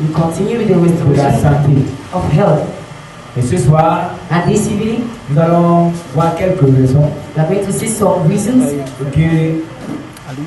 We continue with the de la restoration santé. of health. Et ce soir, And this evening, nous allons voir quelques raisons we are going to see some reasons qui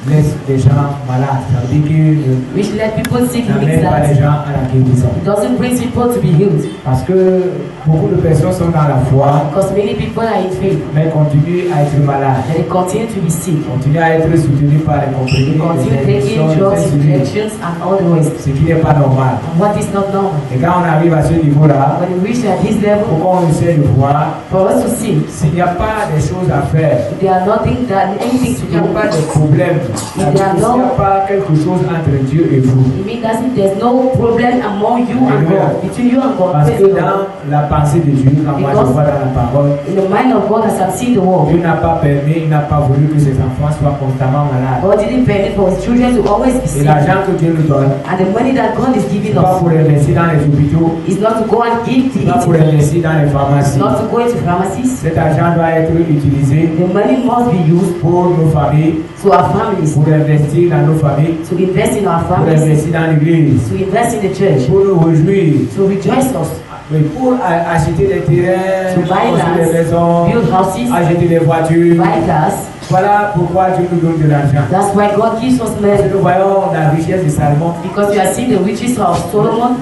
laissent les gens malades. Ça veut dire que which let people sick in n'amène pas les that gens à la guérison. it doesn't bring people to be healed. Parce que beaucoup de personnes sont dans la foi, Because many people are in faith mais continuent à être malades. and they continue to be sick. Continuent à être soutenus par les comprimés, They continue les taking injections, drugs, les insulines, injections, and all the rest. ce qui n'est pas normal. And what is not normal. Et quand on arrive à ce niveau-là, When we reach at this level, pourquoi on essaie de voir for us to see s'il n'y a pas des choses à faire, if there are anything to s'il n'y a do, pas de problème, s'il n'y a pas quelque chose entre Dieu et vous. it means that there's no problem among you and God, between you and God. Parce Praise que the Lord. dans la pensée de Dieu, quand moi je vois dans la parole, In the mind of God, as I've seen the world, Dieu n'a pas permis, il n'a pas voulu que ses enfants soient constamment malades. God didn't permit for His children to always be Et sick. l'argent que Dieu nous donne, And the money that God is giving c'est pas us pour investir dans les hôpitaux, is not to go and give to c'est pas pour it, investir dans les pharmacies. not to go into pharmacies. Cet argent doit être utilisé The money must be used pour nos familles, to our families, pour investir dans nos familles, to invest in our pour families, investir dans l'église, to invest in the church, pour nous réjouir, to rejoice us, mais pour acheter des terrains, to buy construire des lands, maisons, build houses, acheter des voitures. buy cars. Voilà pourquoi Dieu nous donne de l'argent. That's why God gives us Parce money. que nous voyons la richesse de Salomon. Because you are seeing the riches of Solomon.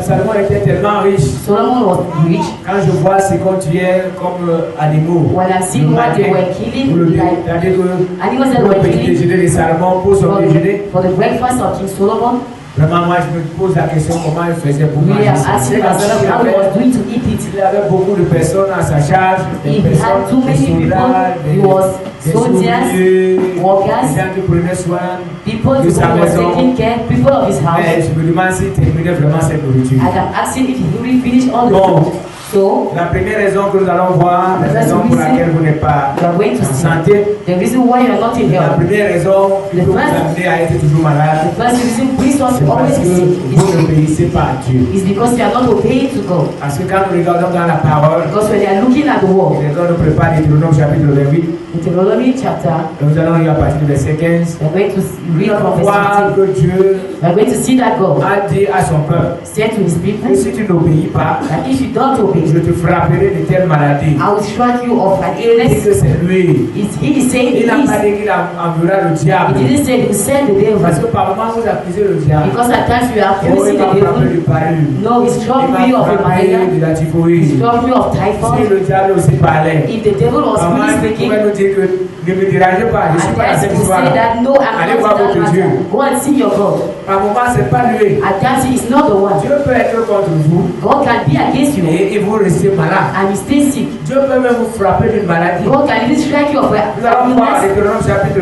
Salomon était tellement riche. Solomon was rich. Quand je vois ce qu'on tuait comme animaux, When I see le what they matin, were pour killing, le like c'est-à-dire que animals that pour le were petit killing déjeuner de Salomon, pour son déjeuner, for the breakfast of King Solomon, vraiment moi je me pose la question comment il faisait pour we manger are ça. asking ourselves how he was doing to eat it. Il avait beaucoup de personnes à sa charge, des He personnes, had too many des soldats, people. He was des soldiers, ouvriers, workers, des gens qui prenaient soin people de who sa was maison. taking care, people of his Mais house. je me demande s'il terminait vraiment cette nourriture. And I'm asking if he really finished all the Donc, food. So, la première raison que nous allons voir, la raison pour laquelle vous n'êtes pas we are going to en see santé, the reason why you are not in la health. première raison qui peut vous amener à être toujours malade, The first reason brings us c'est to parce always que be sick vous n'obéissez pas à Dieu. is because you are not obeying to God. Parce que quand nous regardons dans la parole, Because when you are looking at the world, les gens nous préparent Deutéronome chapitre 28, Deuteronomy chapter, nous allons lire à partir du verset 15. we are going to Nous read allons from voir verse 15. que Dieu We are going to see that God a dit à son peuple said to his people que si tu n'obéis pas, that if you don't obey, je te frapperai de telles maladies. I will strike you of an Il dit illness. que c'est lui. He is saying Il n'a pas it is. dit qu'il enverra le diable. He didn't say he will send the Parce devil. que par moments vous accusez le diable. Because at times you are Oh, il accusing m'a the frappé devil. du palu. No, he struck Il me m'a of a frappé malaria. de la He typhoïde. struck me of Si typhoid. le diable aussi parlait, If the devil was maman really il speaking, pouvait nous dire que ne me dérangez pas, je ne suis at pas dans times cette he will say histoire-là. that no, I'm Allez not voir in that votre Dieu. matter. Go and see your God. Par moments, ce n'est pas lui. At times he is not the one. Dieu peut être contre vous God can be against you et vous restez malade. and you stay sick. Dieu peut même vous frapper d'une maladie. God can even strike you of Nous allons voir illness. Deutéronome chapitre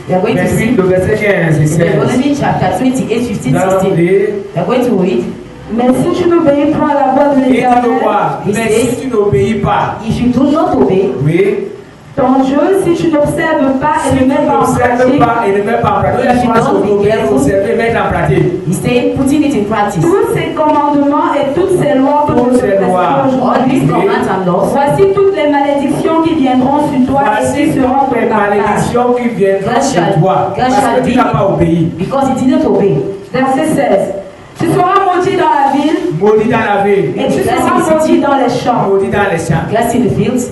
We are going to 28, see le verset 15 et 16. Deuteronomy chapter 28, 15, Nous allons 16. lire. We are going to read. Mais si tu n'obéis pas à la voix de Et tu l'Éternel, me vois, He mais says, si tu n'obéis pas, if you do not obey, oui, ton jeu, si tu n'observes pas si et tu ne mets pas en n'observes pratique, pas et ne mets pas en pratique, il y a une chose qu'il faut bien observer et mettre en pratique. he's saying putting it in practice. tous ces commandements et toutes ces lois que Toutes je te ces lois. prescris All these aujourd'hui, commands and laws, voici toutes les malédictions qui viendront sur toi et Voici qui seront toutes ton les partage. malédictions qui viendront sur toi parce que tu n'as pas obéi. because he didn't obey. Verset 16. Tu seras maudit dans la ville Maudit dans la ville, et tu seras maudit dans les champs. maudit dans les champs. Blessed in the fields.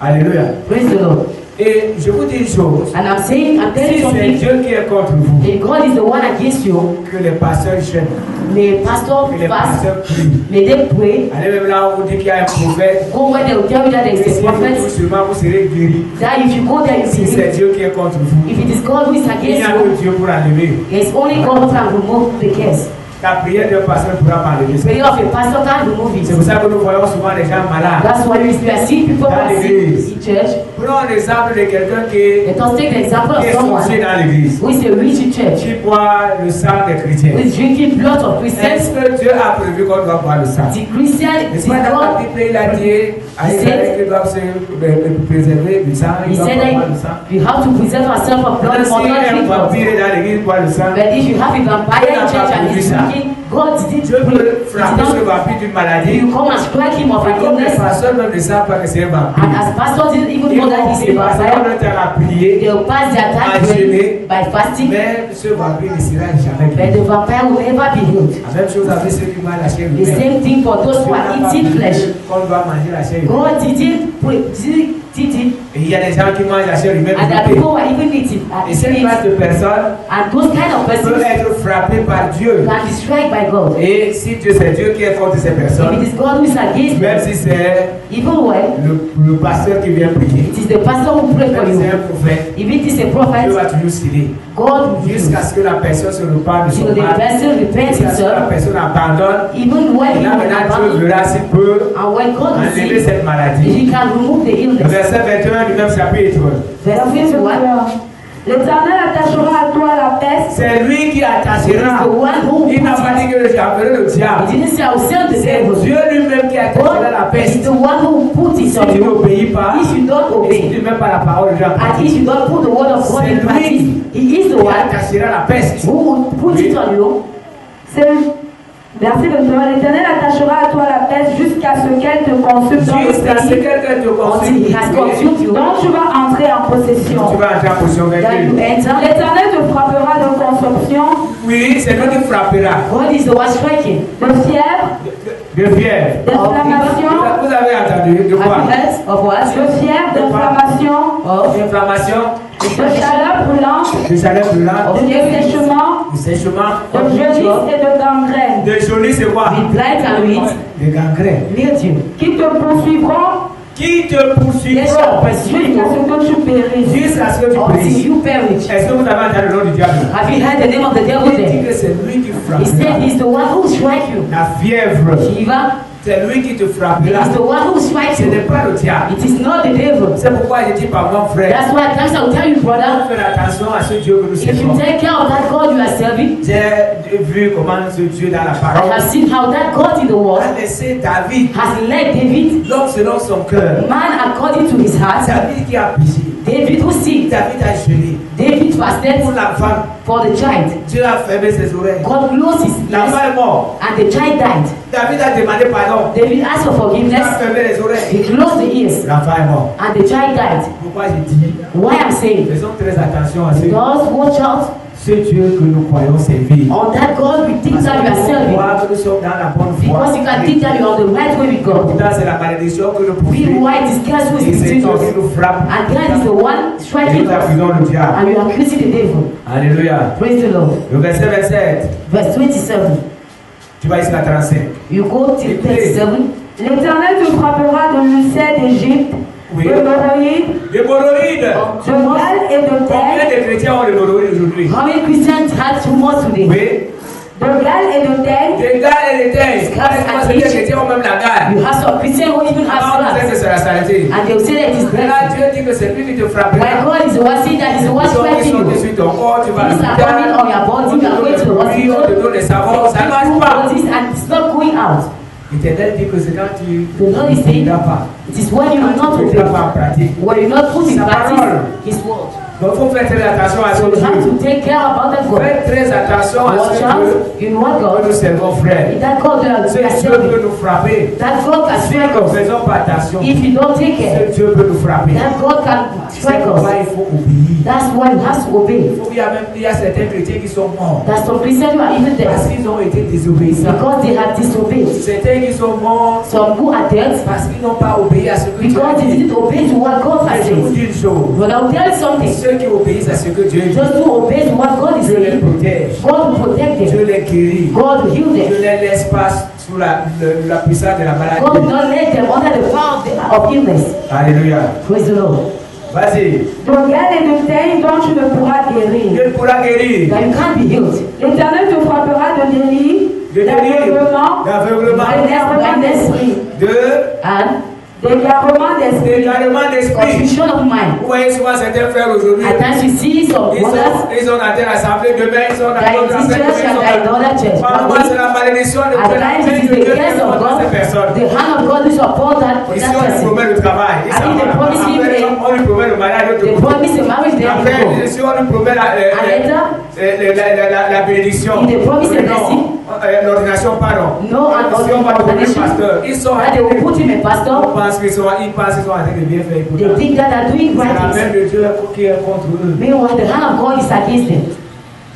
Alléluia. Praise the Lord. Et je vous dis une chose, And I'm telling si c'est something. Dieu qui est contre vous, If God is the one against you, que les pasteurs jeûnent, may pastor que les fast, pasteurs prient. may they pray. Allez même là où on dit qu'il y a un prophète, Go where they will tell you that there que is si a vous prophet. touchez seulement vous serez guéri. That if you go there, you Si see c'est him. Dieu qui est contre vous, If it is God who is il n'y against a you, que Dieu pour enlever. it's only God who can remove the curse. La prière d'un pasteur pourra m'enlever ça. Prayer of a pastor can't remove C'est it. pour ça que nous voyons souvent des gens malades. That's why we are seeing people who Dans are sick l'église. in church. Prenons l'exemple de quelqu'un qui Let us take the example of est someone soucié dans l'église, who is a rich in church, qui boit le sang des chrétiens. who is drinking blood of Est-ce Christians. que Dieu a prévu qu'on doit boire le sang? The Christian, N'est-ce the pas dans la God, Bible, il a dit à Israël qu'ils doivent se préserver du sang, he ils doivent said pas boire le sang. that you have to preserve yourself from blood, Maintenant, for si not un drink blood. vampire est dans l'église boit le sang, But if you have a vampire in church and he's drinking God didn't Dieu peut frapper ce vampire d'une maladie. you come and strike him of Et an comme les illness. pasteurs même ne savent pas que c'est un vampire. And as pastors didn't even know that he's a Ils passent vampire, leur temps à prier. they'll pass their time praying by fasting, Mais ce vampire ne sera jamais but guéri. the vampire will never be healed. La même chose avec ceux qui mangent la chair The humaine. same thing for those who are eating flesh. Qu'on doit manger la chair humaine. God did it, Et il y a des gens qui mangent la chair humaine. and there are people who are even eating Et cette classe de personnes and those kind of peuvent persons être frappées par Dieu. can be struck by God. Et si Dieu, c'est Dieu qui est contre ces If personnes, it is God who is against même them, si c'est even when le pasteur qui vient prier, it is the pastor who pray for même si c'est you, un prophète, if it is a Dieu prophet, va toujours sceller. God will use. Jusqu'à ce que la personne se repart de son Till the mal. person repents Jusqu'à ce que la himself, personne abandonne. even when Et he là maintenant Dieu abandons, verra s'il peut and when God will enlever see, cette maladie. he can remove the Le illness. verset 21 du même chapitre. Verse 21. L'Éternel attachera à toi la peste. C'est lui qui He is attachera. the one who Il n'a pas dit que j'appellerai le He diable. didn't say I will send the C'est devil. Dieu lui-même qui attachera la God is peste. the one who put it Si on tu you. n'obéis pas, If you don't et si obey, tu ne mets pas la parole de Dieu en and pratique, if you don't put the word of God in practice, He is the il one attachera la peste. who will put it on you. C'est verset 21. L'Éternel attachera à toi la peste jusqu'à ce qu'elle te consume dans le Jusqu'à ce pays quelqu'un te Until consume. He has consumed you. dont tu vas entrer en Tu possession. vas entrer en position avec Then you lui. enter. L'Éternel te frappera de consomption, Oui, c'est lui qui frappera. God is the one striking. de fièvre, De fièvre. d'inflammation, Vous avez entendu de Have quoi? you heard of what? de fièvre, d'inflammation, Of Inflammation, de chaleur brûlante, de chaleur brûlante, de dessèchement, de séchement, de jaunisse et de gangrène, de jaunisse c'est quoi? with blind and with De gangrène. mildew. qui te poursuivront Qui te poursuit Yes, sir. Pursue jusqu'à ce you que tu périsses. jusqu'à ce que tu until périsses? you perish. Est-ce que vous avez entendu le nom du diable? Have you heard the name of the devil Il dit there? que c'est lui qui He said frappera. he's the one who strike you. La fièvre, Shiva, c'est lui qui te he frappera. is the one who strikes Ce n'est you. pas le diable. It is not the devil. C'est pourquoi je dis par mon frère, That's why at times I will tell you, brother, fais attention à ce Dieu que nous if you servons. take care of that God you are serving, J'ai vu comment ce Dieu dans la I parole have seen how that God in the world a laissé David, has led David, l'homme selon son cœur. man according to his heart. David qui a péché. David who sinned. David a jeûné. David fasted Pour la femme, for the child. Dieu a fermé ses oreilles. God closed his L'enfant ears est mort. and the child died. David a demandé pardon. David asked for Il a forgiveness. fermé les oreilles. He closed the ears L'enfant est mort. and the child died. Pourquoi j'ai dit, Why I'm saying, faisons très attention à because watch out ce Dieu que nous croyons servir. on that God we think Parce that you are que nous serving. croyons que nous sommes dans la bonne voie. Because you can think that you are on the right way with God. Pourtant, c'est la malédiction que nous We poussons. why it is God who is Et c'est visiting toi qui us. nous frappe. And God is the one Et striking nous us. accusons le diable. And we are accusing the devil. Alléluia. Praise the Lord. Le verset 27. Verse 27. Tu vas jusqu'à 35. You go till 37. L'Éternel te frappera de Lucée d'Égypte, Oui. d'hémorroïdes, L'hémorroïde. de gale et de Combien terre, de chrétiens ont l'hémorroïde aujourd'hui? How many Christians had tumors today? Oui. de gale et de terre, Des gars et des têtes. Parce que les chrétiens ont même la gale. You have some Christians who even have Ah, on disait que scars. c'est la saleté. And they will say that it is Mais là, blessed. Dieu dit que c'est lui qui te frappe. My God is the one saying that he's the one Ils striking sont you. dessus ton corps, tu vas à These are coming on your body, you are going to the on te hospital. donne les savons, ça ne marche pas. And it's not going out. L'Éternel dit que c'est quand tu The Lord is saying, ne pas. it is when you will not Tu ne pas en obey, pratique. when you not put in Sa practice parole. His word. Donc il faut faire très attention à ce So you have Dieu. to take care about that God. Faites très attention à Watch ce out Dieu in what que God. nous servons, frère. That God that Ce we are Dieu serving. peut nous frapper. That God can Si strike nous ne us. faisons pas attention, If you don't take care, ce Dieu peut nous frapper. that God can C'est strike pourquoi us. il faut obéir. That's why you have to obey. Il y a certains chrétiens qui sont morts That's some Christians who are even parce dead qu'ils ont été désobéissants. because they have disobeyed. Certains qui sont morts Some who are dead parce qu'ils n'ont pas obéi à ce que Dieu a because they dit. didn't obey to what God Mais has je vous said. dis une chose. But I will tell you something. Ceux qui obéissent à ce que Dieu dit, Just to obey to what God is Dieu les saying, protège. God will protect Dieu them. les guérit. God will heal Dieu them. les laisse pas sous la puissance de la God will maladie. not let them under the power of illness. Alléluia. Praise the Lord. Vas-y. de gale et de terre dont tu ne pourras guérir. Dieu pourra guérir. That you can't be healed. L'Éternel te frappera de délire, De délire, d'aveuglement, d'aveuglement, d'égarement d'esprit, de And d'égarement d'esprit. d'égarement d'esprit. confusion of mind. Vous voyez souvent certains frères aujourd'hui, At times you see some brothers ils sont dans telle assemblée, demain ils sont dans that l'autre in this assemblée, church and demain ils in sont another church. dans... Parfois c'est But la malédiction de at Dieu, la times main it de is the Dieu qui grace est of contre ces God, personnes. the hand of God is upon that Ici on lui person. promet le travail, et ça I think they va. promise him Après, a- on lui promet le mariage, l'autre They côté. promise a marriage there Après, you go. ici on lui promet And later, la bénédiction. if they promise a Mais blessing, non, l'ordination, pardon. No Si on va devenir ordination. pasteur, ils sont That they will put him a on pastor. pense qu'ils sont en train de bien faire pour They nous. think that they're doing C'est la right main things. de Dieu qui est contre eux. Meanwhile, the hand of God is against them.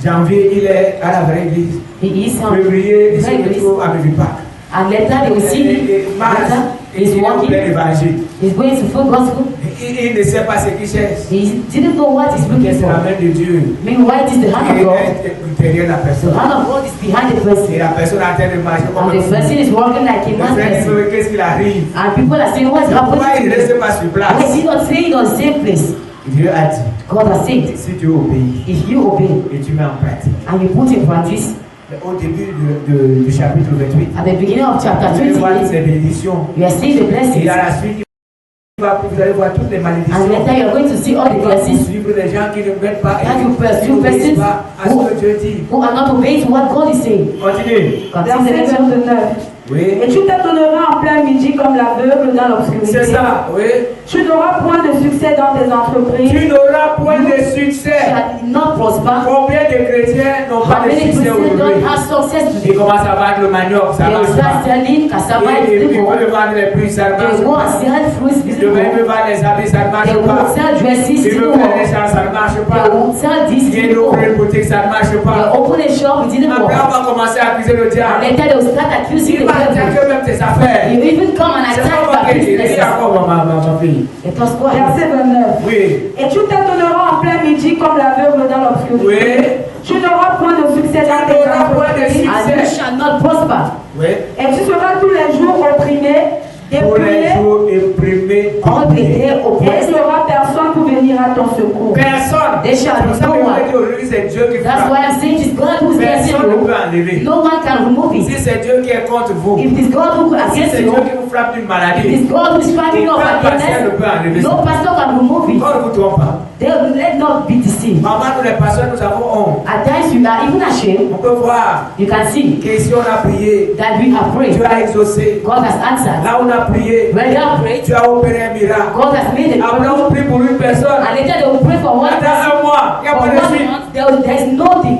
Janvier, il est à la vraie église. He is on Février, il se very grace. retrouve à Mévipac. And later they will see him. Mars, Later, il he's est en plein walking. évangile. He's going to full gospel. Il ne sait pas ce qu'il cherche. He didn't know what he's looking C'est la for. main de Dieu. Meanwhile, it is the hand of Il God. est derrière la The personne. hand of God is behind the Et person. la personne est en train de marcher comme And the person is walking like a Le mad frère dit, person. mais qu'est-ce qu'il arrive? And people are saying, what's Pourquoi il happening ne to reste me? pas sur Why is place? he not staying on the same place? Dieu a dit, God has said, si tu obéis if you obey et tu mets en pratique. and you put in practice, Au début du chapitre 28, at the beginning of chapter vous allez voir 28, ces bénédictions. you are seeing the Et blessings. à la suite, vous allez voir toutes les And malédictions. later you are going to see all the Vous allez blessings suivre les gens qui ne mettent pas that you et qui pursue n'obéissent persons pas à ce que Dieu dit. who are not obeying to what God is saying. Continue. Continue. Verset 29. Oui. Et tu t'étonneras en plein midi comme l'aveugle dans l'obscurité. C'est ça, oui. Tu n'auras point de succès dans tes entreprises. Tu n'auras point de You succès. shall not prosper. Combien de chrétiens n'ont pas How de many succès Christians don't aujourd'hui? have success Ils today? commencent à vendre le manioc, ça They will marche start pas. selling cassava and Ils people. veulent vendre les prix, ça ne They marche go and pas. sell fruits, Ils people. veulent vendre les habits, ça ne marche They will pas. sell dresses, Ils people. veulent faire les gens, ça ne marche They pas. will sell this, Ils viennent people. ouvrir une boutique, ça ne marche They pas. open a shop, it didn't Après, on work. va commencer à accuser le And diable. later they will start accusing Il the va devil. attaquer même tes affaires. You even come and C'est attack pas their moi qui dis, businesses. encore ma fille. Let us go ahead. Verset 29. Oui. Et tu t'étonneras en plein midi comme l'aveugle dans l'obscurité. Oui. Tu n'auras point de succès dans Tu tes n'auras point de entreprises. And you shall not prosper. Oui. Et tu seras tous les jours opprimé, Pour les dépouillé, jours imprimés. All the day et il oppressed. n'y aura personne pour venir à ton secours. Personne. They shall C'est pour ça que no je one. vous dis aujourd'hui, c'est Dieu qui That's frappe. why I'm saying it's God who is blessing Personne ne peut you. enlever. No one can remove Si it. c'est Dieu qui est contre vous, If it is God who si against c'est you, Dieu qui vous frappe d'une if it maladie, is God who is striking off aucun pasteur ne against peut enlever us, ça. no pastor can remove it. On ne vous trompe pas. They let not be deceived. Maman, nous les pasteurs, nous avons honte. At times you are even ashamed. On peut voir You can see que si on a prié, that we have prayed. Dieu a exaucé. God has answered. Là, on a prié, When they have prayed, Dieu a opéré un miracle. God has made a Après, promise. on prie pour une personne. And later they will pray for one Pendant person. un mois, il n'y a For pas de 1 suite. month, there is nothing.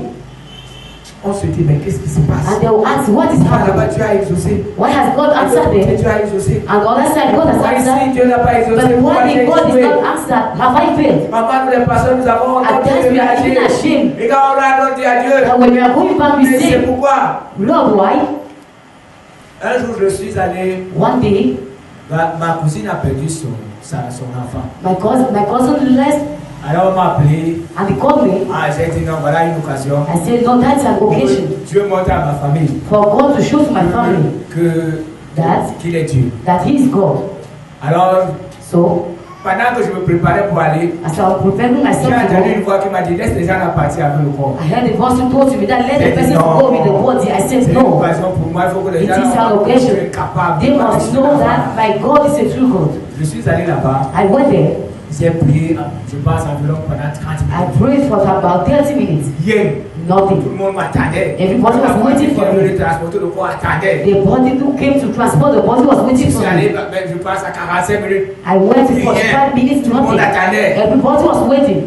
On se dit, mais qu'est-ce qui se passe? And they will ask, what is Ah, là-bas, happening? Dieu a exaucé. Why has God answered Et them? Dieu a exaucé. And the other side, God has Pourquoi ici, answered. Dieu n'a pas exaucé? But Pourquoi why j'ai did God is échoué? not answered? Have I failed? Maman, nous les pasteurs, nous avons honte At de times we are réagir. even ashamed. Et quand on a dit à Dieu, And when we are going back, we mais c'est say, pourquoi? Lord, why? Un jour, je suis allé, One day, ma cousine a perdu son enfant. my cousin left Alors, on m'a appelé. and he called me. Ah, j'ai dit non, voilà une occasion. I said, no, that's an occasion Dieu montre à ma famille for God to show to my family qu'il est Dieu. that He is God. Alors, So, pendant que je me préparais pour aller, as I was preparing j'ai myself to entendu une go, voix qui m'a dit laisse les gens là partir avec le corps. I heard a voice who told me that let the person go with the body. I C'est said, une no. occasion pour moi, il faut que les It gens is an soient occasion. capables. They must know that my God is a true God. Je suis allé là-bas, I went there. j'ai prié, je pense environ pendant 30 I minutes. prayed for about 30 minutes. Rien. Tout Nothing. le monde m'attendait. Everybody was waiting for me. Le transporteur de corps attendait. The body who came to transport the body was Je waiting suis for allé, me. je pense à 45 minutes. I went for 45 minutes, Tout le monde nothing. attendait. Everybody was waiting.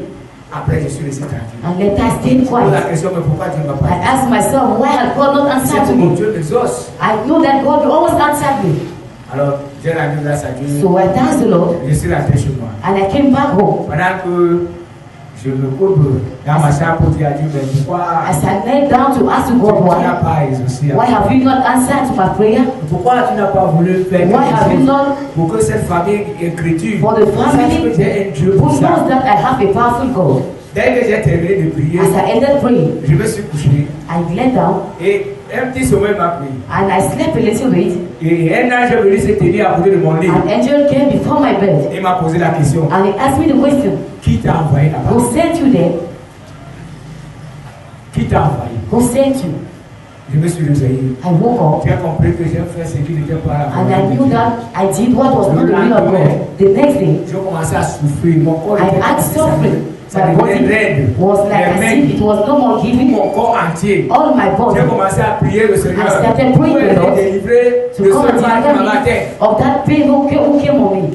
Après, je suis resté tranquille. And later I stayed Je pose la quiet. question, mais pourquoi Dieu ne m'a I pas dit? asked myself, why had God not C'est answered to pour mon me? Dieu m'exauce. I know that God will always answer me. Alors, j'ai rendu grâce à Dieu. So I thanked the Lord Je suis rentré chez moi. and I came back home. Pendant que je me courbe dans ma chambre pour dire à Dieu, mais pourquoi As I knelt down to ask God tu n'as why. pas exaucé? Why have you not answered to my prayer? Pourquoi tu n'as pas voulu faire Why have quelque you chose not, pour que cette famille écriture for the sache que family j'ai un Dieu who pour knows ça? that I have a powerful God? Dès que j'ai terminé de prier, As I ended praying, je me suis couché I lay down et un petit sommeil m'a pris. and I slept a little bit. Et un ange est venu se tenir à côté de mon lit An angel came before my bed et m'a posé la question. and he asked me the question, Qui t'a envoyé là-bas? who sent you there? Qui t'a envoyé? Who sent you? Je me suis réveillé. I woke up J'ai compris que j'ai fait ce qui n'était pas la and I volonté de knew Dieu. that I did what was not the will of God. The next day, Je commençais à souffrir. Mon corps I était had suffering. ça My devenait body raide. was like as if it was no more Tout giving mon corps entier. all my body J'ai commencé à prier le Seigneur I started praying pour the Lord être délivré to de come ce and mal qui deliver m'abattait. me of that pain who came on me.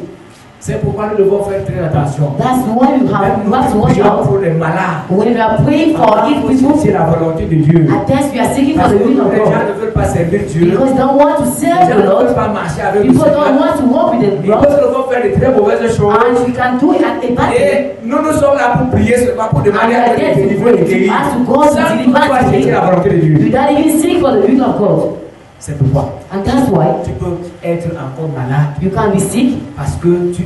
C'est pourquoi nous devons faire très attention. That's why you have to watch Prions out. pour les malades. When you are praying for Il ill faut people, chercher la volonté de Dieu. at times you are seeking for Parce the que will les of gens God. ne veulent pas servir Dieu. Because they don't want to Les serve gens the ne veulent Lord. pas marcher avec le People don't Seigneur. want to walk with the Ils Lord. peuvent faire de très mauvaises choses. And we can do it at a bad time. Et nous sommes là pour prier, seulement pour And demander we à are Dieu there de to délivrer, de pray, to guérir. ask to God to Sans deliver toutefois to chercher la you. volonté de Dieu. Without even seek for the will of God. C'est pourquoi And that's why tu peux être encore malade you can be sick parce que tu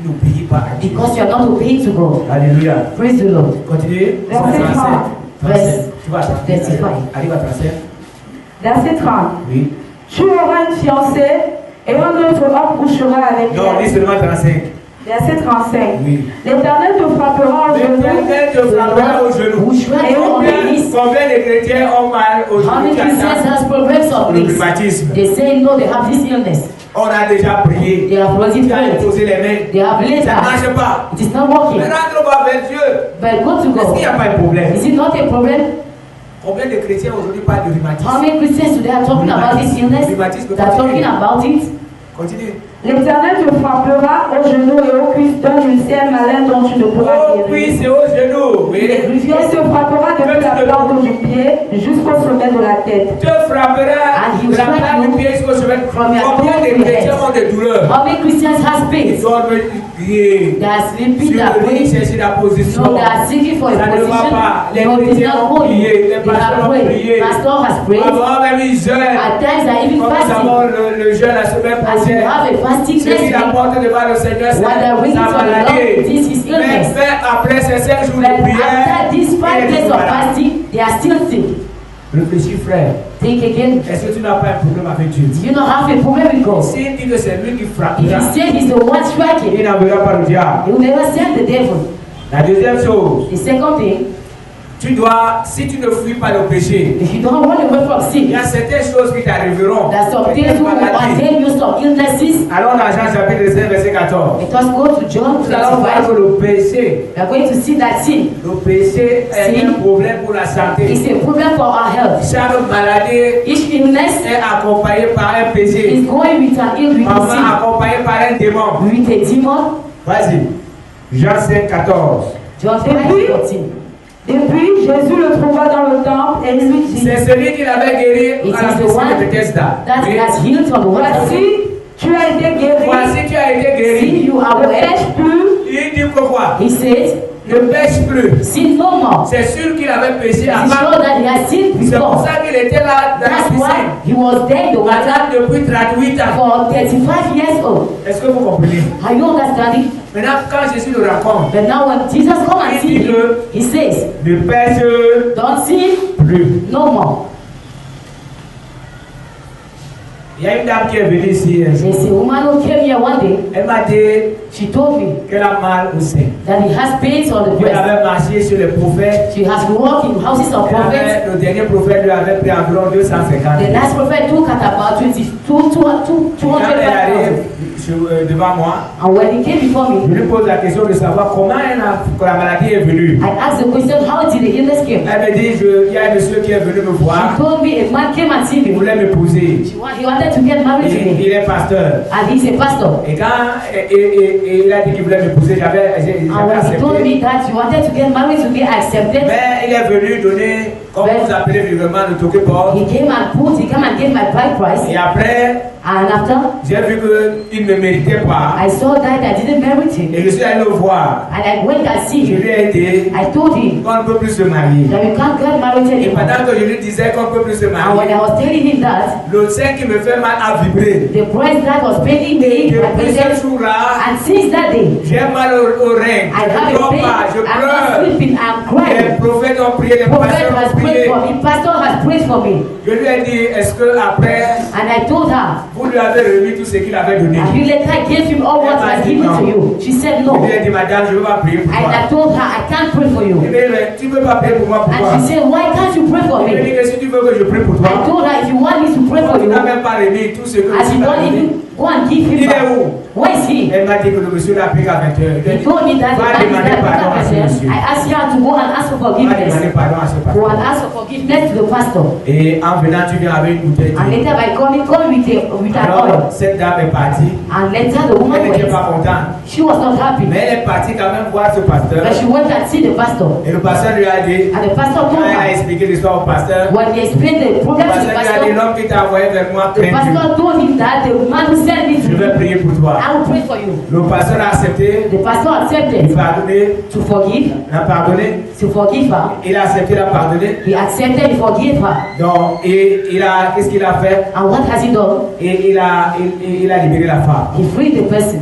n'obéis pas à Dieu. because you are not obeying to God. Alléluia. Praise the Lord. Continue. Verset 37. Tu vas attendre. 35. Arrive à 37. Verset 30. Oui. Tu auras une fiancée et un autre homme couchera avec Non, elle. dis seulement 35. Verset 35. Oui. L'Éternel te frappera au genou. L'Éternel te frappera au genou. Who strike on the knees. Combien de chrétiens ont mal au How genou many qui Christians attendent has problems of le this? rhumatisme? They say no, they have this illness. On a déjà prié. They have already Tu as prayed. posé les mains. They have laid Ça ne hands. marche pas. It is not working. Mais rentre-moi vers Dieu. But go to Est-ce qu'il n'y a God. pas de problème? Is it not a problem? Combien de chrétiens aujourd'hui parlent de rhumatisme? How many Christians today are talking about this illness? They are talking about it. Continue. L'Éternel te frappera au genou et aux cuisses d'un ulcère malin dont tu ne pourras Oh oui, guérir. c'est au genou. Oui. Il te frappera depuis la plante du pied jusqu'au sommet de la tête. Te frappera And he de la strike plante you du pied jusqu'au chemin. from your Combien toe de to your chrétiens head. ont des douleurs? How many Christians has Ils pain? doivent prier. They are sleeping, they Sur are le lit, praying. chercher la position. No, they are seeking for a Ça ne va position. pas. Les No, it is chrétiens not ont going. prié. Les They pasteurs have ont prayed. prié. Pastor has prayed. Avant même ils jeûnent. At times they are even Comme nous fasting. avons le jeûne la semaine As you prochaine. have a fasting Ce next qui week, apporte devant le Seigneur, c'est when they bring it sa to the Lord, maladie. this is Mais illness. fait après ces 5 jours But de prière, after these 5 il est days of malade. fasting, they are still sick. Réfléchis, frère. Think again. Est-ce que tu n'as pas un problème avec Dieu? Do you not have a problem with God? S'il dit que c'est lui qui If frappera, he said he's the one striking, il n'enverra pas le diable. he will never send the devil. La deuxième chose, The second thing, tu dois, si tu ne fuis pas le péché, if you don't run away from il sin, y a certaines choses qui t'arriveront. there's some things Certaines who will maladies. attend you some illnesses. Allons dans Jean chapitre 5, verset 14. Let us go to John Nous allons voir 25. que le péché, We are going to see that sin le péché est Sin. un problème pour la santé. is a problem for our health. Chaque maladie Each illness est accompagnée par un péché. is going with an ill with a Maman sin, accompagnée par un démon. with a demon. Vas-y. Jean 5, 14. John 5:14. Depuis, Jésus le trouva dans le temple et lui dit, C'est celui qui l'avait guéri It à la is the piscine one de Bethesda. that Oui. has healed from the water. voici, tu as été guéri, Voici, tu as été See, guéri. you are ne well. pêche plus, Il dit que quoi? He says, Ne pêche plus. sin no more. C'est sûr qu'il avait péché He's avant. sure that he has sinned C'est pour before. ça qu'il était là dans la That's piscine. why he was there in the water Madame depuis 38 ans. for 35 years old. Est-ce que vous comprenez? Are you understanding? Maintenant, quand Jésus le rencontre, But now when Jesus come and see him, he says, ne pêche don't sin plus. no more. Il y a une dame qui est venue ici. There's a woman who came here one day. Elle m'a dit She told me qu'elle a mal au sein. that he has pains on the Elle breast. avait marché sur les prophètes. She has walked in houses of prophets. Le dernier prophète lui avait pris environ 250. The last prophet took at about 200,000. Quand elle arrive devant moi, And when he came before je me, lui pose la question de savoir comment la maladie est venue. I asked the question, how did the illness came? Elle me dit, il y a un monsieur qui est venu me She voir. told me a man came and seen Il me. voulait m'épouser. He wanted to get married to me. Il est pasteur. And he's a pastor. Et quand il a dit qu'il voulait m'épouser, j'avais And when he told accepté. me that he wanted to get married to me, I accepted. Mais il est venu donner, comme vous appelez vulgairement, le toqueport. He came and gave my bride price. Et après, And after, j'ai vu qu'il ne méritait pas. I saw that I didn't merit him. Et je suis allé le voir. And I went and see Je him. lui ai dit I told him qu'on ne peut plus se marier. that you can't get married Et anymore. pendant que je lui disais qu'on ne peut plus se And when marier, I was telling him that, le sein qui me fait mal a vibré. the breast that was paining me, Depuis ce jour-là, and since that day, j'ai mal au rein. I Je have ne a dors pain, pas, je I'm not pleure. sleeping, I'm Les crying. prophètes ont prié, les Prophet pasteurs has ont prayed prié. for me, pastor has prayed for me. Je lui ai dit, est-ce que après, And I told her, vous lui avez remis tout ce qu'il avait donné? and you later gave him all what he has given to you. She said Je no. lui ai dit, madame, je ne veux pas prier pour And toi. I told her, I can't pray for Il you. m'a dit, mais tu ne veux pas prier pour moi, pourquoi? And she said, why can't you pray for Je lui ai dit me? que si tu veux que je prie pour I toi, told her, if you want me to pray for tu you, n'as même pas remis tout ce que as tu you m'as don't donné. even go and give him Il est back. où? Where is he? Elle m'a dit que le monsieur l'a appelé à 20h. He told me that Va demander pardon à ce monsieur. I asked her to go and ask for Va demander forgiveness. pardon à ce Go pasteur. and ask for forgiveness to the pastor. Et en venant, tu viens avec une bouteille. And later by coming, come with an Alors, oil. cette dame est partie. And later the woman Elle n'était went. pas contente. She was not happy. Mais elle est partie quand même voir ce pasteur. But she went and see the pastor. Et le pasteur lui a dit, And the pastor quand told elle a her, expliqué l'histoire au pasteur, when they explained the le problem to the pasteur lui a dit, pastor, l'homme qui t'a envoyé vers moi, the crains Dieu. pastor told him that the man who sent me to Je vais you, prier pour toi. I will pray for you. Le pasteur a accepté, The pastor il accepted a pardonné, to forgive, il a pardonné, to forgive her. il a accepté, il a pardonné. He accepted, he forgave her. Donc, et il a, qu'est-ce qu'il a fait? And what has he done? Et il a libéré la femme. He freed the person.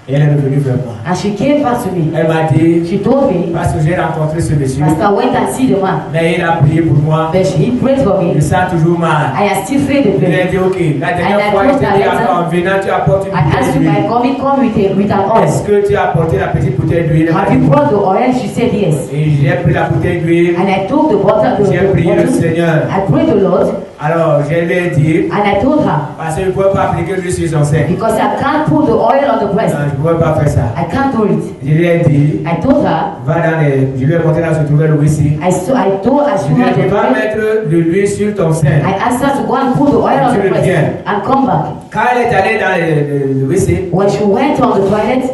Et elle est revenue vers moi. And she came back to me. Elle m'a dit, She told me, parce que j'ai rencontré ce monsieur, Pastor went and see the man. mais il a prié pour moi. But he prayed for Je me. sens toujours mal. I am still free the Il a pain. dit, ok, la And dernière I fois, told je t'ai her dit, later, en venant, tu apportes une I asked you bouteille by d'huile. coming with an Est-ce oil. que tu as apporté la petite bouteille d'huile? Have you brought the oil? She said yes. Et j'ai pris la bouteille d'huile. And I took the bottle, J'ai prié le bottle. Seigneur. I prayed the Lord. Alors, je lui ai dit, And I told her, parce que je ne pouvais pas appliquer l'huile sur son sein. because I can't put the oil on the breast. Non, je ne pouvais pas faire ça. I can't do it. Je lui ai dit, I told her, va dans les. Je lui ai montré là où se trouvait le whisky. I told her Je she lui ai wanted dit, va to mettre de l'huile sur ton sein. I asked her to go and put the oil on the breast and come back. Quand elle est allée dans le whisky, When she went on the toilet,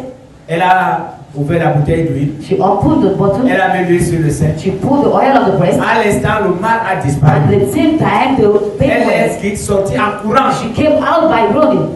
elle a ouvert la bouteille d'huile. she unpulled the bottle, Elle a mis l'huile sur le sein. she put the oil on the breast. À l'instant, le mal a At disparu. the same time, the pain Elle went. est sortie en courant. She came out by running.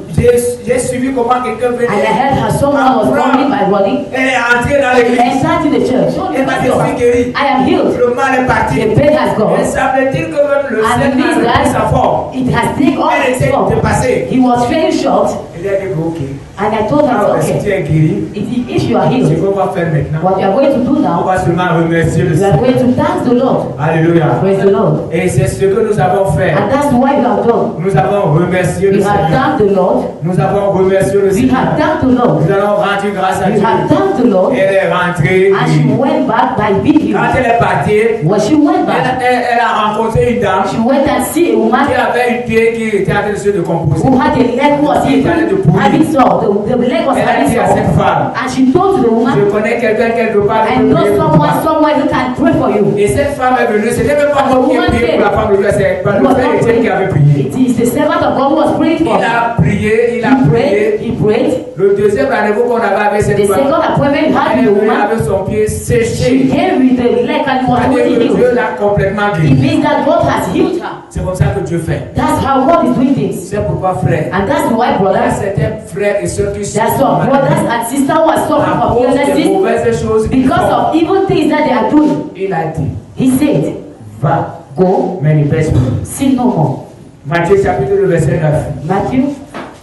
J'ai suivi comment quelqu'un And I venait. heard her someone was coming by running. Elle est entrée dans She l'église. entered in the church. Elle m'a dit, je suis guérie. I am healed. Le mal est parti. The pain has Et gone. ça veut dire que même le And sein it means a repris sa that forme. it has taken all Elle its essaie form. de passer. He was very short, Elle a dit, ok. and I told her, Alors, si okay, tu es guéri, if you are ce healed, qu'on va faire maintenant, what you are going to do on now, va seulement remercier le you are Seigneur. going to thank the Lord. Alléluia. Praise the Lord. Et c'est ce que nous avons fait. And that's what you have done. Nous avons remercié le You have Seigneur. thanked the Lord. Nous avons remercié le We Seigneur. have thanked the Lord. Nous allons rendre grâce à You Dieu. have thanked the Lord. Elle est rentrée. And she went back by being Quand healed. elle est partie, When she went back, elle a rencontré une dame she went and see a woman qui avait une pied qui était en train de se décomposer. who had a leg who was even having sore. The leg was Elle a having dit à sore. cette femme, And she told to the je woman, connais quelqu'un quelque part qui I peut know prier pour toi. someone who can pray for you. Et cette femme est venue, c'était même pas moi qui ai prié pour la femme de Dieu, c'est He le was frère not Étienne qui avait prié. It is the servant of God who was praying for Il her. a prié, il a He prayed, prié. he prayed. Le deuxième rendez-vous qu'on avait avec cette The femme, second appointment he had elle est with the venue woman, avec son pied she séché. came with the leg and was C'est-à-dire totally que Dieu healed. l'a complètement It guéri. means that God has healed her. C'est comme ça que Dieu fait. That's how God is doing things. C'est pourquoi, frère, And that's why, il y a brothers, certains frères et sœurs qui there are some brothers and sisters who are suffering à from cause des illnesses mauvaises choses qu'ils because font. of evil things that they are doing. Il a dit, He said, va, go, mais ne pèse plus. sin no more. Matthieu chapitre 2, verset 9. Matthew,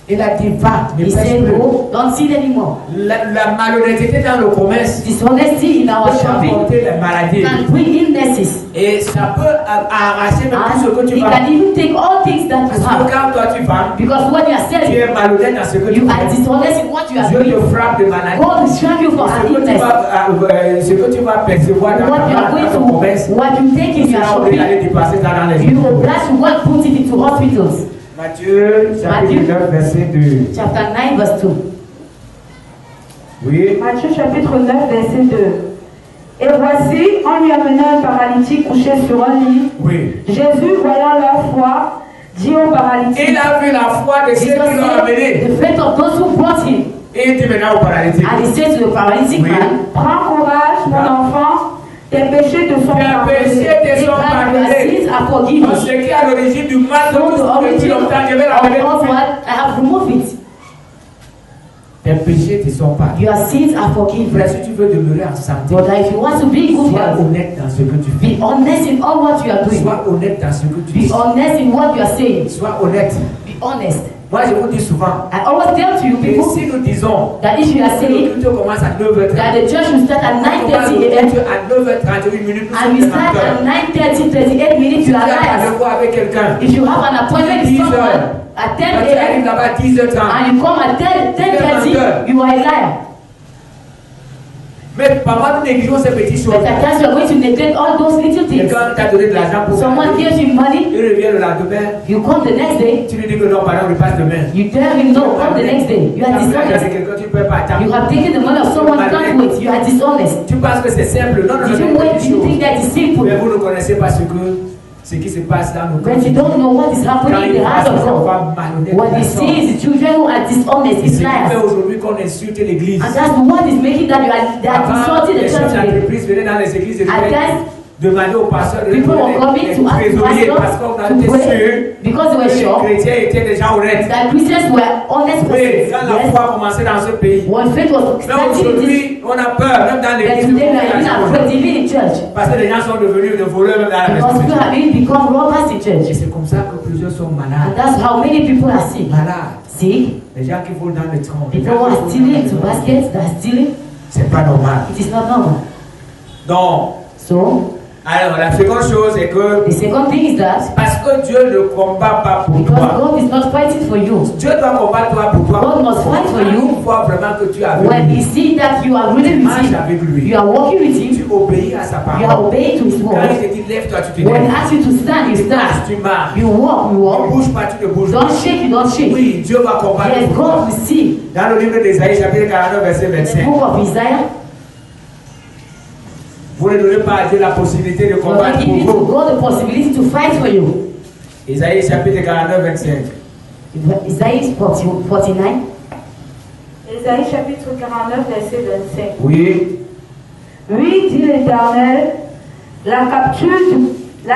Il a dit, va, ne he pèse said, plus. go, don't sin anymore. La malhonnêteté dans le commerce Dishonesty in our peut shopping apporter les maladies. can bring illnesses. Et ça peut arracher même tout ce que And tu it vas. can even take all things that Parce you que have. quand toi tu vas, Because when you are tu selling, es malhonnête dans ce que tu you are fais. dishonest in what you are Dieu doing. te frappe de maladie. God will strike you for Ce an que, tu illness. vas, ce que tu vas percevoir dans What you are going ton to, commerce, what you take in tu your seras obligé d'aller shopping, dépasser ça dans les you hôpitaux. will blast to what put it into hospitals. Matthieu chapitre 9 verset 2. Chapter 9 verse 2. Oui. Matthieu chapitre 9, verset 2. Et voici, en lui amenant un paralytique couché sur un lit, Oui. Jésus, voyant leur foi, dit au paralytique, Il a vu la foi de ceux Jesus qui l'ont said, amené. the faith of those who brought him. Et il dit maintenant au paralytique. And he said to the paralytic Oui. man, prends courage, mon enfant, tes péchés te sont Tes péchés pardonnés. te sont your pardonnés. sins are forgiven. Ce qui est à l'origine du mal de So tout the ce que origin tu of longtemps, je vais l'amener. all what I have removed it. Tes péchés te sont pardonnés. Your sins are forgiven. Frère, si tu veux demeurer en santé, But if you want to be good sois health, honnête dans ce que tu fais. be honest in all what you are doing. Sois honnête dans ce que tu Be dis. honest in what you are saying. Sois honnête. Be honest. Moi, je vous dis souvent, I always tell to you et people si nous disons that if you are que le saying culte commence à 9h30, that the church will start at on commence 9:30 le a.m. culte à 9h38 minutes, nous and sommes we des start menteurs. at 9:30, 38 minutes, Si you tu are as un liars. rendez-vous avec quelqu'un, If you have an appointment with 10 someone heures. at 10 quand tu arrives a.m. là-bas à 10h30, and you come at 10:30, you are a liar. Mais parfois nous négligeons ces petites choses. But at times you are going to neglect all those little things. Quelqu'un t'a donné de l'argent pour Someone gives you money, il revient le lendemain. you come the next day, Tu lui dis que non, pardon, repasse demain. you tell him no, come the next day. You are dishonest. Quelqu'un tu peux pas attendre. You have taken the money of someone you can't wait. You are dishonest. Tu penses que c'est simple. Non, non, Did you non. wait? You think that is simple? Mais vous ne connaissez pas ce qui se passe dans nos But you don't know what is happening in the heart of God. What he sees is children who are dishonest, C'est is ce qui fait liars. aujourd'hui qu'on insulte l'église. And that's what is making that they are insulting the Les chefs church today. d'entreprise venaient dans les églises et At times, demander au pasteur de people were coming to ask the trésorier parce qu'on pastor a été to sûr pray because they were que les sure chrétiens étaient des gens honnêtes. that Christians were honest Oui, persons. quand la Yes. foi a commencé dans ce pays. When faith was Mais starting in this, aujourd'hui, on a peur, même dans that l'église, today we are de even afraid, even in church. parce que les gens sont devenus des voleurs même dans la maison. Because people have even become robbers in Et church. c'est comme ça que plusieurs sont And malades. that's how many people are sick. Malades. Sick. Les gens qui volent dans les troncs. People who are stealing to baskets, they are stealing. C'est pas normal. It is not normal. Donc, So, alors la seconde chose est que the second thing is that parce que Dieu ne combat pas pour because toi. God is not fighting for you, Dieu doit combattre toi pour toi. God must fight for you. Il faut vraiment que tu as avec When lui. He sees that you are really with Marche Him, avec lui. you are walking with Him, Tu obéis à sa you are parole. obeying to His Quand word. il te dit lève-toi, tu te When He lèves. asks you to stand, you Tu marches, stand. tu marches. You walk, you Ne walk. bouge pas, tu ne bouges Don't pas. shake, you don't shake. Oui, Dieu va combattre Yes, pour toi. God will see. Dans le livre d'Ésaïe, chapitre 49, verset In the 25. book of Isaiah, Vous ne donnez pas à Dieu la possibilité de God will combattre give you to pour vous. God the possibility to fight for you. Ésaïe, chapitre 49, 25. Isaiah 49. Ésaïe chapitre 49, verset 25. Oui. Oui, dit l'Éternel, la